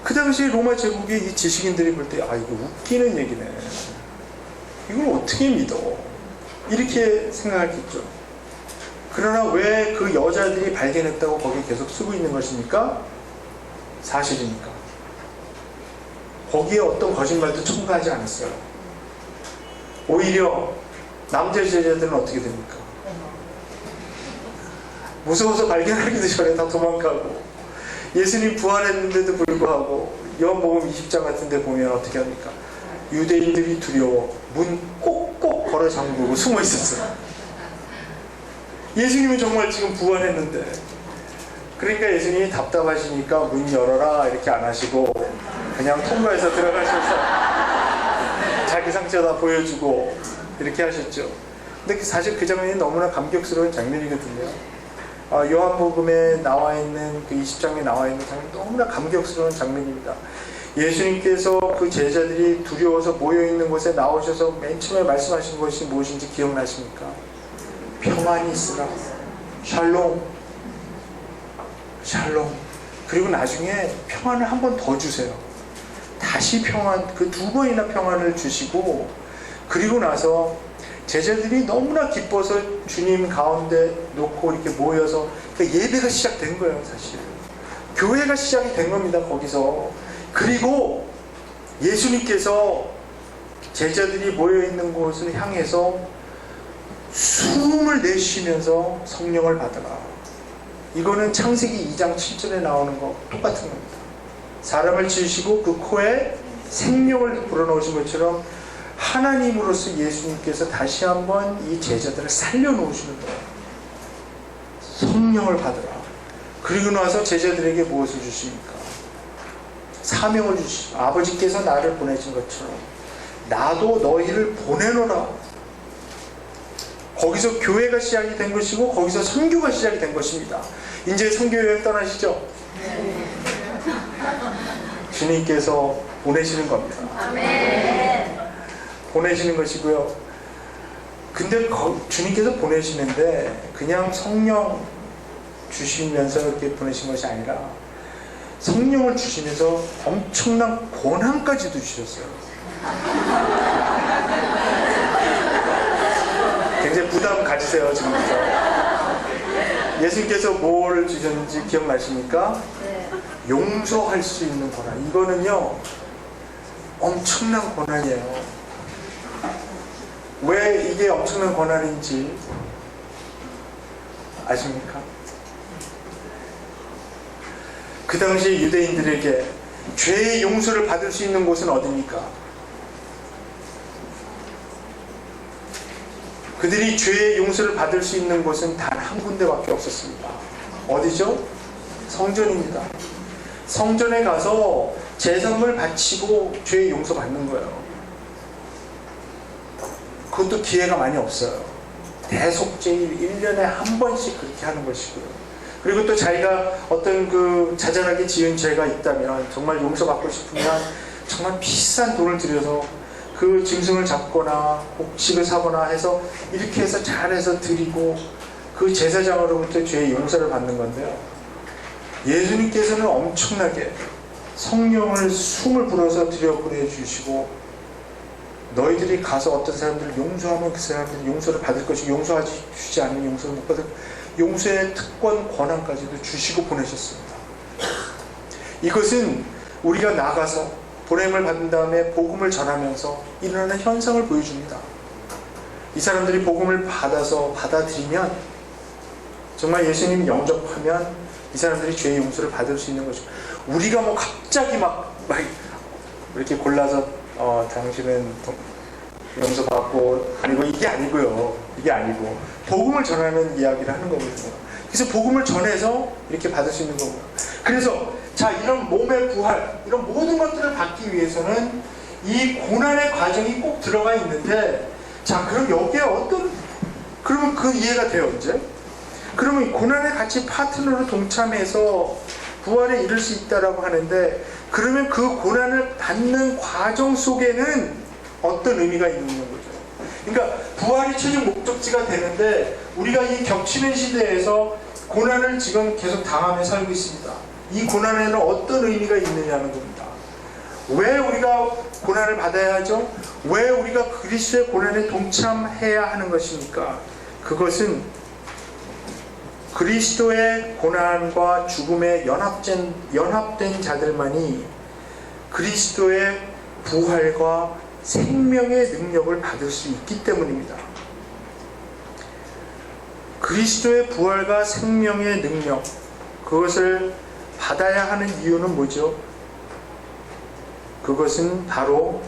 그 당시 로마 제국의 이 지식인들이 볼 때 아, 이거 웃기는 얘기네, 이걸 어떻게 믿어, 이렇게 생각했겠죠. 그러나 왜 그 여자들이 발견했다고 거기에 계속 쓰고 있는 것입니까? 사실이니까. 거기에 어떤 거짓말도 첨가하지 않았어요. 오히려 남자 제자들은 어떻게 됩니까? 무서워서 발견하기도 전에 다 도망가고, 예수님 부활했는데도 불구하고 요한복음 20장 같은 데 보면 어떻게 합니까? 유대인들이 두려워 문 꼭꼭 걸어 잠그고 숨어 있었어요. 예수님은 정말 지금 부활했는데. 그러니까 예수님이 답답하시니까 문 열어라 이렇게 안 하시고 그냥 통로에서 들어가셔서 자기 상처 다 보여주고 이렇게 하셨죠. 근데 사실 그 장면이 너무나 감격스러운 장면이거든요. 요한복음에 나와 있는 그 20장에 나와 있는 장면이 너무나 감격스러운 장면입니다. 예수님께서 그 제자들이 두려워서 모여있는 곳에 나오셔서 맨 처음에 말씀하신 것이 무엇인지 기억나십니까? 평안이 있으라. 샬롬. 샬롬. 그리고 나중에 평안을 한 번 더 주세요. 다시 평안, 그 두 번이나 평안을 주시고, 그리고 나서 제자들이 너무나 기뻐서 주님 가운데 놓고 이렇게 모여서, 그러니까 예배가 시작된 거예요, 사실. 교회가 시작이 된 겁니다, 거기서. 그리고 예수님께서 제자들이 모여있는 곳을 향해서 숨을 내쉬면서 성령을 받으라. 이거는 창세기 2장 7절에 나오는 거 똑같은 겁니다. 사람을 지으시고 그 코에 생명을 불어넣으신 것처럼 하나님으로서 예수님께서 다시 한번 이 제자들을 살려놓으시는 거예요. 성령을 받으라. 그리고 나서 제자들에게 무엇을 주십니까? 사명을 주시고, 아버지께서 나를 보내신 것처럼 나도 너희를 보내노라. 거기서 교회가 시작이 된 것이고, 거기서 선교가 시작이 된 것입니다. 이제 선교여행 떠나시죠? 주님께서 보내시는 겁니다. 아멘. 보내시는 것이고요. 근데 주님께서 보내시는데 그냥 성령 주시면서 이렇게 보내신 것이 아니라 성령을 주시면서 엄청난 권한까지도 주셨어요. 굉장히 부담 가지세요, 지금부터. 예수님께서 뭘 주셨는지 기억나십니까? 네. 용서할 수 있는 권한. 이거는요, 엄청난 권한이에요. 왜 이게 엄청난 권한인지 아십니까? 그 당시 유대인들에게 죄의 용서를 받을 수 있는 곳은 어디입니까? 그들이 죄의 용서를 받을 수 있는 곳은 단 한 군데밖에 없었습니다. 어디죠? 성전입니다. 성전에 가서 제사를 바치고 죄의 용서 받는 거예요. 그것도 기회가 많이 없어요. 대속죄일 1년에 한 번씩 그렇게 하는 것이고요. 그리고 또 자기가 어떤 그 자잘하게 지은 죄가 있다면, 정말 용서받고 싶으면 정말 비싼 돈을 들여서 그 짐승을 잡거나 곡식을 사거나 해서 이렇게 해서 잘해서 드리고 그 제사장으로부터 죄의 용서를 받는 건데요. 예수님께서는 엄청나게 성령을 숨을 불어서 들여보내주시고, 너희들이 가서 어떤 사람들을 용서하면 그 사람들이 용서를 받을 것이고, 용서하지 주지 않으면 용서를 못 받을, 용서의 특권 권한까지도 주시고 보내셨습니다. 이것은 우리가 나가서 보냄을 받은 다음에 복음을 전하면서 일어나는 현상을 보여줍니다. 이 사람들이 복음을 받아들이면, 정말 예수님 영접하면 이 사람들이 죄의 용서를 받을 수 있는 거죠. 우리가 뭐 갑자기 막 이렇게 골라서 당신은 용서받고, 아니고, 이게 아니고요. 이게 아니고 복음을 전하는 이야기를 하는 거거든요. 그래서 복음을 전해서 이렇게 받을 수 있는 거고요. 그래서 자, 이런 몸의 부활, 이런 모든 것들을 받기 위해서는 이 고난의 과정이 꼭 들어가 있는데, 자, 그럼 여기에 그러면 그 이해가 돼요, 이제? 그러면 고난에 같이 파트너로 동참해서 부활에 이를 수 있다라고 하는데, 그러면 그 고난을 받는 과정 속에는 어떤 의미가 있는 거죠? 그러니까 부활이 최종 목적지가 되는데, 우리가 이 겹치는 시대에서 고난을 지금 계속 당하며 살고 있습니다. 이 고난에는 어떤 의미가 있느냐는 겁니다. 왜 우리가 고난을 받아야 하죠? 왜 우리가 그리스도의 고난에 동참해야 하는 것입니까? 그것은 그리스도의 고난과 죽음에 연합된 자들만이 그리스도의 부활과 생명의 능력을 받을 수 있기 때문입니다. 그리스도의 부활과 생명의 능력, 그것을 받아야 하는 이유는 뭐죠? 그것은 바로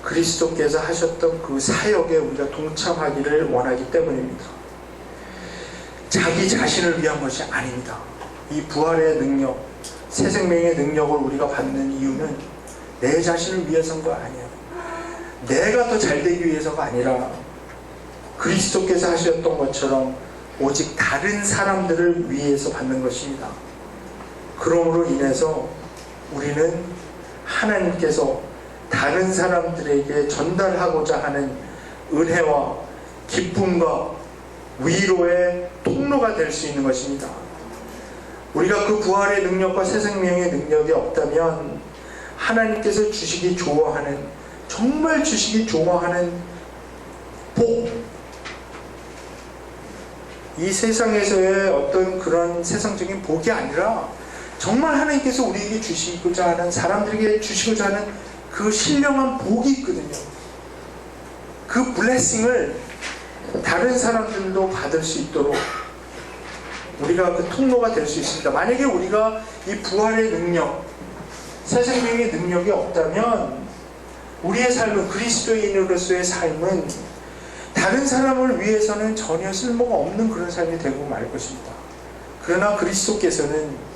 그리스도께서 하셨던 그 사역에 우리가 동참하기를 원하기 때문입니다. 자기 자신을 위한 것이 아닙니다. 이 부활의 능력, 새 생명의 능력을 우리가 받는 이유는 내 자신을 위해서가 아니에요. 내가 더 잘되기 위해서가 아니라 그리스도께서 하셨던 것처럼 오직 다른 사람들을 위해서 받는 것입니다. 그러므로 인해서 우리는 하나님께서 다른 사람들에게 전달하고자 하는 은혜와 기쁨과 위로의 통로가 될 수 있는 것입니다. 우리가 그 부활의 능력과 새 생명의 능력이 없다면 하나님께서 주시기 좋아하는, 정말 주시기 좋아하는 복, 이 세상에서의 어떤 그런 세상적인 복이 아니라 정말 하나님께서 우리에게 주시고자 하는, 사람들에게 주시고자 하는 그 신령한 복이 있거든요. 그 블레싱을 다른 사람들도 받을 수 있도록 우리가 그 통로가 될 수 있습니다. 만약에 우리가 이 부활의 능력, 새 생명의 능력이 없다면 우리의 삶은, 그리스도인으로서의 삶은 다른 사람을 위해서는 전혀 쓸모가 없는 그런 삶이 되고 말 것입니다. 그러나 그리스도께서는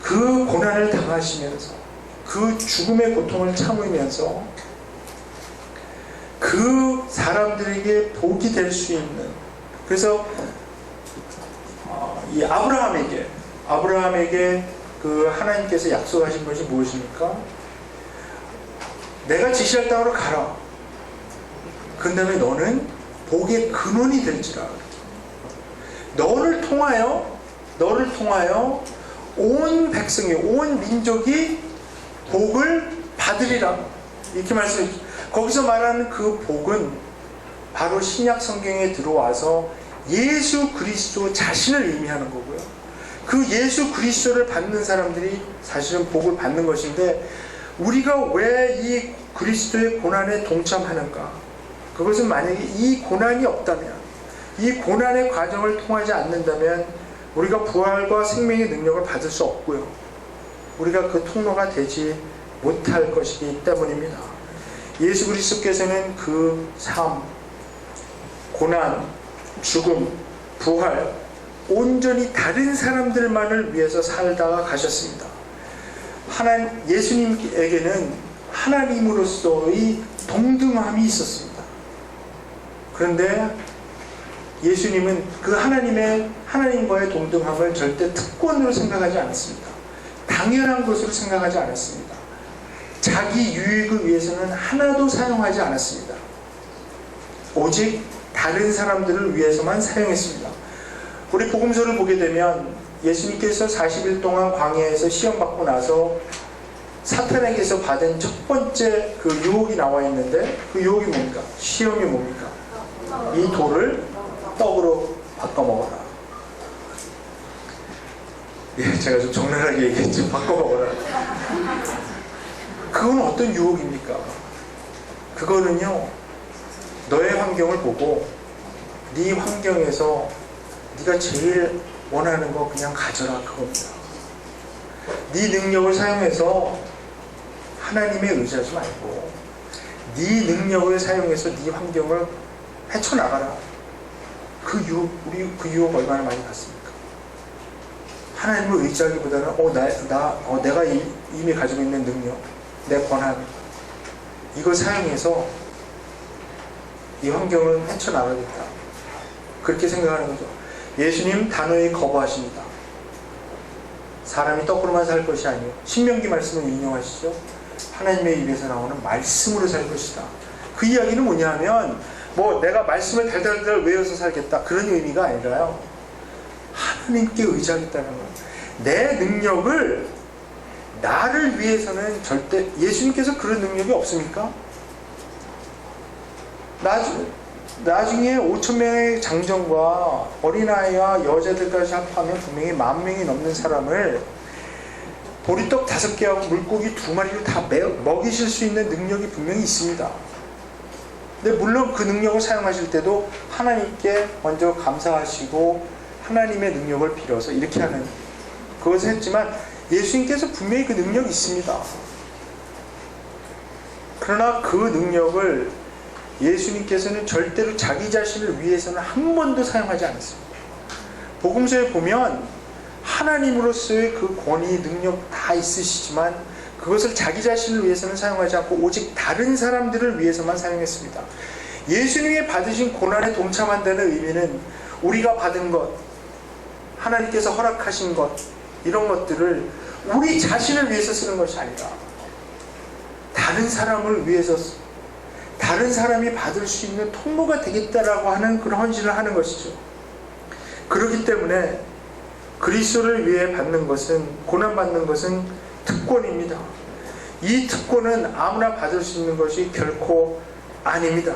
그 고난을 당하시면서, 그 죽음의 고통을 참으면서 그 사람들에게 복이 될 수 있는, 그래서 이 아브라함에게 그 하나님께서 약속하신 것이 무엇입니까? 내가 지시할 땅으로 가라. 그 다음에 너는 복의 근원이 될지라. 너를 통하여 온 백성이, 온 민족이 복을 받으리라. 이렇게 말씀해 주십니다. 거기서 말하는 그 복은 바로 신약 성경에 들어와서 예수 그리스도 자신을 의미하는 거고요. 그 예수 그리스도를 받는 사람들이 사실은 복을 받는 것인데, 우리가 왜 이 그리스도의 고난에 동참하는가? 그것은 만약에 이 고난이 없다면, 이 고난의 과정을 통하지 않는다면 우리가 부활과 생명의 능력을 받을 수 없고요. 우리가 그 통로가 되지 못할 것이기 때문입니다. 예수 그리스도께서는 그 삶, 고난, 죽음, 부활, 온전히 다른 사람들만을 위해서 살다가 가셨습니다. 예수님에게는 하나님으로서의 동등함이 있었습니다. 그런데 예수님은 그 하나님과의 동등함을 절대 특권으로 생각하지 않았습니다. 당연한 것으로 생각하지 않았습니다. 자기 유익을 위해서는 하나도 사용하지 않았습니다. 오직 다른 사람들을 위해서만 사용했습니다. 우리 복음서를 보게 되면 예수님께서 40일 동안 광야에서 시험받고 나서 사탄에게서 받은 첫 번째 그 유혹이 나와 있는데, 그 유혹이 뭡니까? 시험이 뭡니까? 이 돌을 떡으로 바꿔 먹어라. 예, 제가 좀 적나라하게 얘기했죠. 바꿔먹어라. 그건 어떤 유혹입니까? 그거는요, 너의 환경을 보고 네 환경에서 네가 제일 원하는 거 그냥 가져라, 그겁니다. 네 능력을 사용해서 하나님에 의지하지 말고 네 능력을 사용해서 네 환경을 헤쳐나가라. 그 유혹, 우리 그 유혹 얼마나 많이 받습니까? 하나님을 의지하기보다는 내가 이미 가지고 있는 능력, 내 권한, 이걸 사용해서 이 환경을 헤쳐나가겠다. 그렇게 생각하는 거죠. 예수님 단호히 거부하십니다. 사람이 떡으로만 살 것이 아니요, 신명기 말씀을 인용하시죠. 하나님의 입에서 나오는 말씀으로 살 것이다. 그 이야기는 뭐냐면 내가 말씀을 달달달 외워서 살겠다, 그런 의미가 아니라요, 하나님께 의지하겠다는 거예요. 내 능력을 나를 위해서는 절대, 예수님께서 그런 능력이 없습니까? 나중에 5,000명의 장정과 어린아이와 여자들까지 합하면 분명히 10,000명이 넘는 사람을 보리떡 5개하고 물고기 2마리를 다 먹이실 수 있는 능력이 분명히 있습니다. 근데 물론 그 능력을 사용하실 때도 하나님께 먼저 감사하시고 하나님의 능력을 빌어서 이렇게 하는 그것을 했지만, 예수님께서 분명히 그 능력이 있습니다. 그러나 그 능력을 예수님께서는 절대로 자기 자신을 위해서는 한 번도 사용하지 않았습니다. 복음서에 보면 하나님으로서의 그 권위, 능력 다 있으시지만 그것을 자기 자신을 위해서는 사용하지 않고 오직 다른 사람들을 위해서만 사용했습니다. 예수님이 받으신 고난에 동참한다는 의미는 우리가 받은 것, 하나님께서 허락하신 것, 이런 것들을 우리 자신을 위해서 쓰는 것이 아니라 다른 사람을 위해서, 다른 사람이 받을 수 있는 통로가 되겠다라고 하는 그런 헌신을 하는 것이죠. 그렇기 때문에 그리스도를 위해 받는 것은, 고난받는 것은 특권입니다. 이 특권은 아무나 받을 수 있는 것이 결코 아닙니다.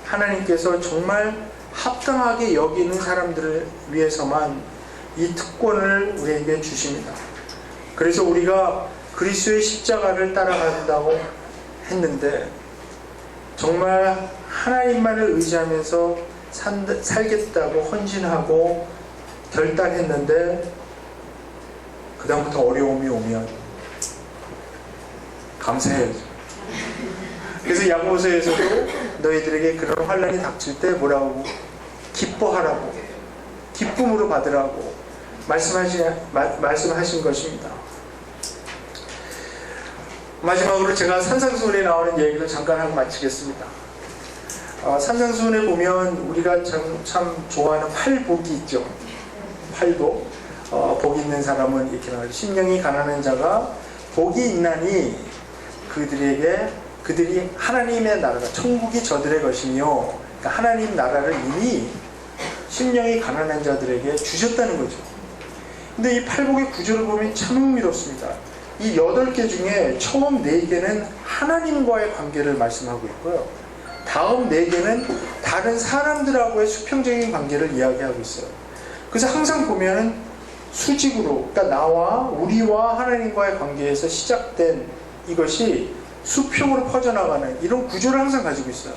하나님께서 정말 합당하게 여기는 사람들을 위해서만 이 특권을 우리에게 주십니다. 그래서 우리가 그리스도의 십자가를 따라간다고 했는데, 정말 하나님만을 의지하면서 살겠다고 헌신하고 결단했는데, 그 다음부터 어려움이 오면 감사해야죠. 그래서 야고보서에서도 너희들에게 그런 환난이 닥칠 때 뭐라고? 기뻐하라고, 기쁨으로 받으라고 말씀하신 것입니다. 마지막으로 제가 산상수훈에 나오는 얘기를 잠깐 하고 마치겠습니다. 산상수훈에 보면 우리가 참 좋아하는 팔복이 있죠. 팔복. 복이 있는 사람은 이렇게 나와요. 심령이 가난한 자가 복이 있나니 그들이 하나님의 나라가, 천국이 저들의 것이며, 그러니까 하나님 나라를 이미 심령이 가난한 자들에게 주셨다는 거죠. 근데 이 팔복의 구조를 보면 참 흥미롭습니다. 이 8개 중에 처음 4개는 하나님과의 관계를 말씀하고 있고요, 다음 4개는 다른 사람들하고의 수평적인 관계를 이야기하고 있어요. 그래서 항상 보면은 수직으로, 그러니까 나와 우리와 하나님과의 관계에서 시작된 이것이 수평으로 퍼져나가는 이런 구조를 항상 가지고 있어요.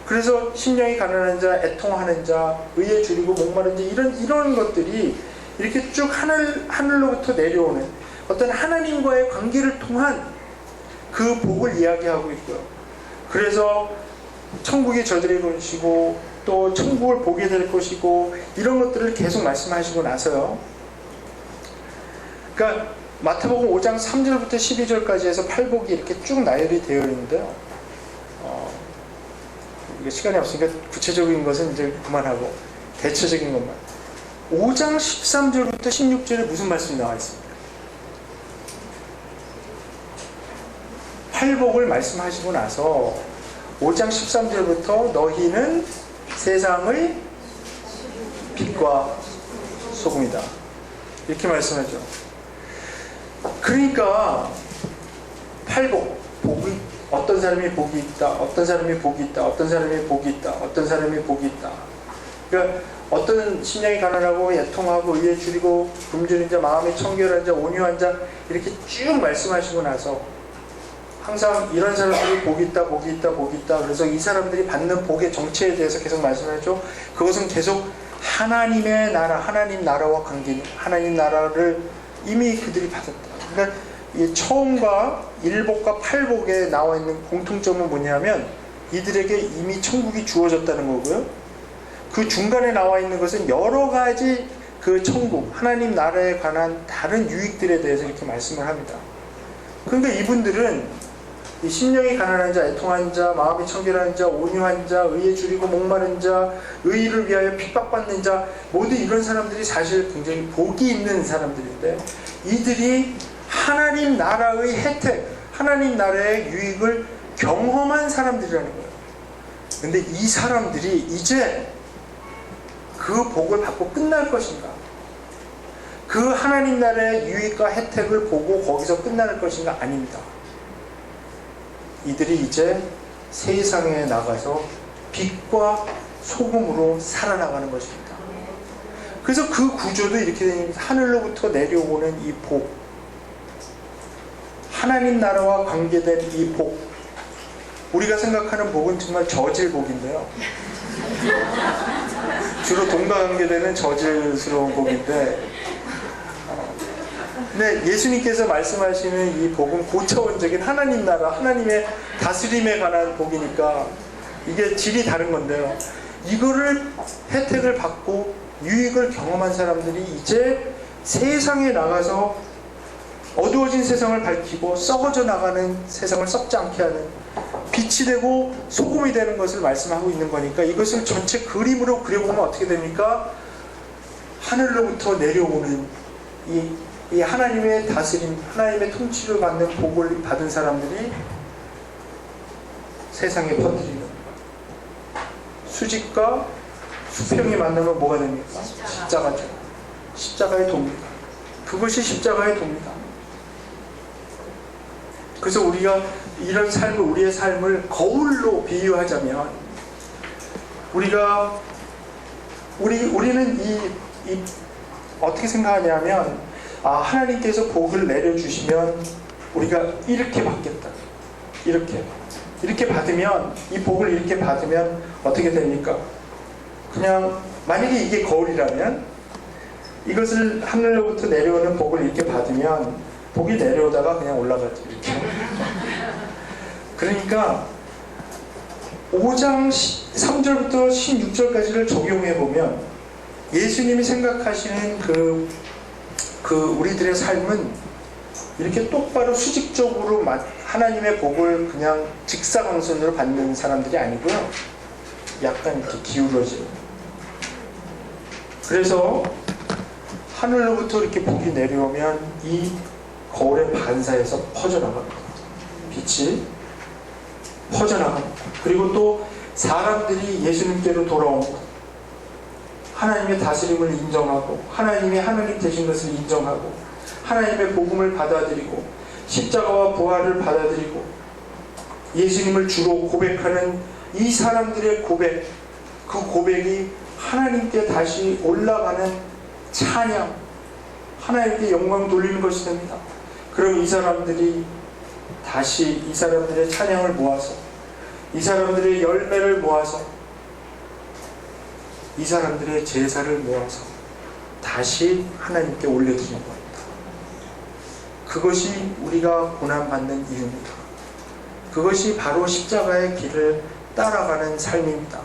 그래서 심령이 가난한 자, 애통하는 자, 의에 줄이고 목마른 자, 이런 것들이 이렇게 쭉 하늘로부터 내려오는 어떤 하나님과의 관계를 통한 그 복을 이야기하고 있고요. 그래서 천국이 저들의 것이고 또 천국을 보게 될 것이고, 이런 것들을 계속 말씀하시고 나서요, 그러니까 마태복음 5장 3절부터 12절까지 해서 팔복이 이렇게 쭉 나열이 되어 있는데요, 이게 시간이 없으니까 구체적인 것은 이제 그만하고 대체적인 것만. 5장 13절부터 16절에 무슨 말씀이 나와 있습니까? 팔복을 말씀하시고 나서 5장 13절부터 너희는 세상의 빛과 소금이다, 이렇게 말씀하죠. 그러니까 팔복, 복이, 어떤 사람이 복이 있다, 어떤 사람이 복이 있다, 어떤 사람이 복이 있다, 어떤 사람이 복이 있다. 그러니까 어떤 심령이 가난하고 애통하고 의에 줄이고 굶주린 자, 마음이 청결한 자, 온유한 자 이렇게 쭉 말씀하시고 나서 항상 이런 사람들이 복이 있다, 복이 있다, 복이 있다. 그래서 이 사람들이 받는 복의 정체에 대해서 계속 말씀하죠. 그것은 계속 하나님의 나라, 하나님 나라와 관계, 하나님 나라를 이미 그들이 받았다. 그러니까 이 처음과 1복과 8복에 나와 있는 공통점은 뭐냐면 이들에게 이미 천국이 주어졌다는 거고요. 그 중간에 나와 있는 것은 여러 가지 그 천국, 하나님 나라에 관한 다른 유익들에 대해서 이렇게 말씀을 합니다. 그러니까 이분들은 이 심령이 가난한 자, 애통한 자, 마음이 청결한 자, 온유한 자, 의에 줄이고 목마른 자, 의를 위하여 핍박받는 자, 모두 이런 사람들이 사실 굉장히 복이 있는 사람들인데 이들이 하나님 나라의 혜택, 하나님 나라의 유익을 경험한 사람들이라는 거예요. 근데 이 사람들이 이제 그 복을 받고 끝날 것인가? 그 하나님 나라의 유익과 혜택을 보고 거기서 끝날 것인가? 아닙니다. 이들이 이제 세상에 나가서 빛과 소금으로 살아나가는 것입니다. 그래서 그 구조도 이렇게 됩니다. 하늘로부터 내려오는 이 복, 하나님 나라와 관계된 이 복, 우리가 생각하는 복은 정말 저질복인데요. 주로 돈과 관계되는 저질스러운 복인데, 근데 예수님께서 말씀하시는 이 복은 고차원적인 하나님 나라, 하나님의 다스림에 관한 복이니까 이게 질이 다른 건데요. 이거를 혜택을 받고 유익을 경험한 사람들이 이제 세상에 나가서 어두워진 세상을 밝히고 썩어져 나가는 세상을 썩지 않게 하는 빛이 되고 소금이 되는 것을 말씀하고 있는 거니까 이것을 전체 그림으로 그려보면 어떻게 됩니까? 하늘로부터 내려오는 이 하나님의 다스림, 하나님의 통치를 받는 복을 받은 사람들이 세상에 퍼뜨리는 수직과 수평이 만나면 뭐가 됩니까? 십자가죠. 십자가의 도입니다. 그것이 십자가의 도입니다. 그래서 우리가 이런 삶을, 우리의 삶을 거울로 비유하자면 우리는 어떻게 생각하냐면 하나님께서 복을 내려주시면 우리가 이렇게 받겠다. 이렇게 받으면, 이 복을 이렇게 받으면 어떻게 됩니까? 그냥 만약에 이게 거울이라면 이것을 하늘로부터 내려오는 복을 이렇게 받으면 복이 내려오다가 그냥 올라가죠. 이렇게. 그러니까 5장 3절부터 16절까지를 적용해보면 예수님이 생각하시는 우리들의 삶은 이렇게 똑바로 수직적으로 하나님의 복을 그냥 직사광선으로 받는 사람들이 아니고요. 약간 이렇게 기울어져요. 그래서 하늘로부터 이렇게 복이 내려오면 이 거울의 반사에서 퍼져나갑니다. 빛이 퍼져나갑니다. 그리고 또 사람들이 예수님께로 돌아오고 하나님의 다스림을 인정하고 하나님이 하나님 되신 것을 인정하고 하나님의 복음을 받아들이고 십자가와 부활을 받아들이고 예수님을 주로 고백하는 이 사람들의 고백, 그 고백이 하나님께 다시 올라가는 찬양, 하나님께 영광 돌리는 것이 됩니다. 그럼 이 사람들이 다시 이 사람들의 찬양을 모아서 이 사람들의 열매를 모아서 이 사람들의 제사를 모아서 다시 하나님께 올려드리는 겁니다. 그것이 우리가 고난받는 이유입니다. 그것이 바로 십자가의 길을 따라가는 삶입니다.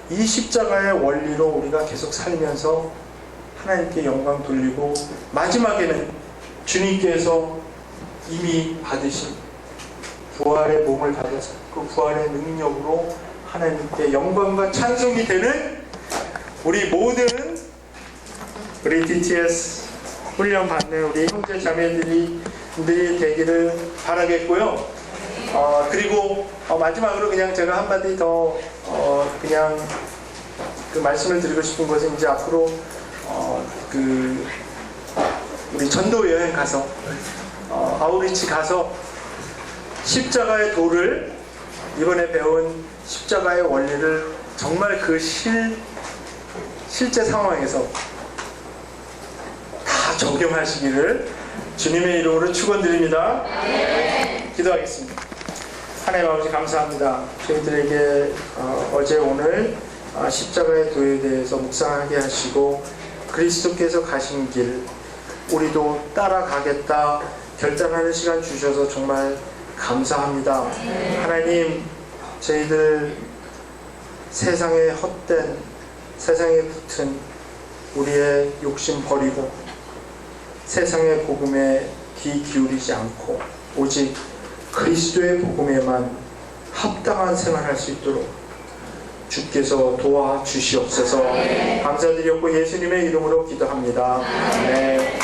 이 십자가의 원리로 우리가 계속 살면서 하나님께 영광 돌리고 마지막에는 주님께서 이미 받으신 부활의 몸을 받아서 그 부활의 능력으로 하나님께 영광과 찬송이 되는 우리 모든 우리 DTS 훈련 받는 우리 형제 자매들이 되기를 바라겠고요. 그리고 마지막으로 그냥 제가 한마디 더 그냥 그 말씀을 드리고 싶은 것은 이제 앞으로 우리 전도 여행 가서 아우리치 가서 십자가의 도를 실제 상황에서 다 적용하시기를 주님의 이름으로 축원드립니다. 기도하겠습니다. 하나님 아버지 감사합니다. 저희들에게 어제 오늘 십자가의 도에 대해서 묵상하게 하시고 그리스도께서 가신 길 우리도 따라가겠다 결단하는 시간 주셔서 정말 감사합니다. 하나님, 저희들 세상에 헛된, 세상에 붙은 우리의 욕심 버리고 세상의 복음에 귀 기울이지 않고 오직 그리스도의 복음에만 합당한 생활할 수 있도록 주께서 도와주시옵소서. 감사드렸고 예수님의 이름으로 기도합니다. 네.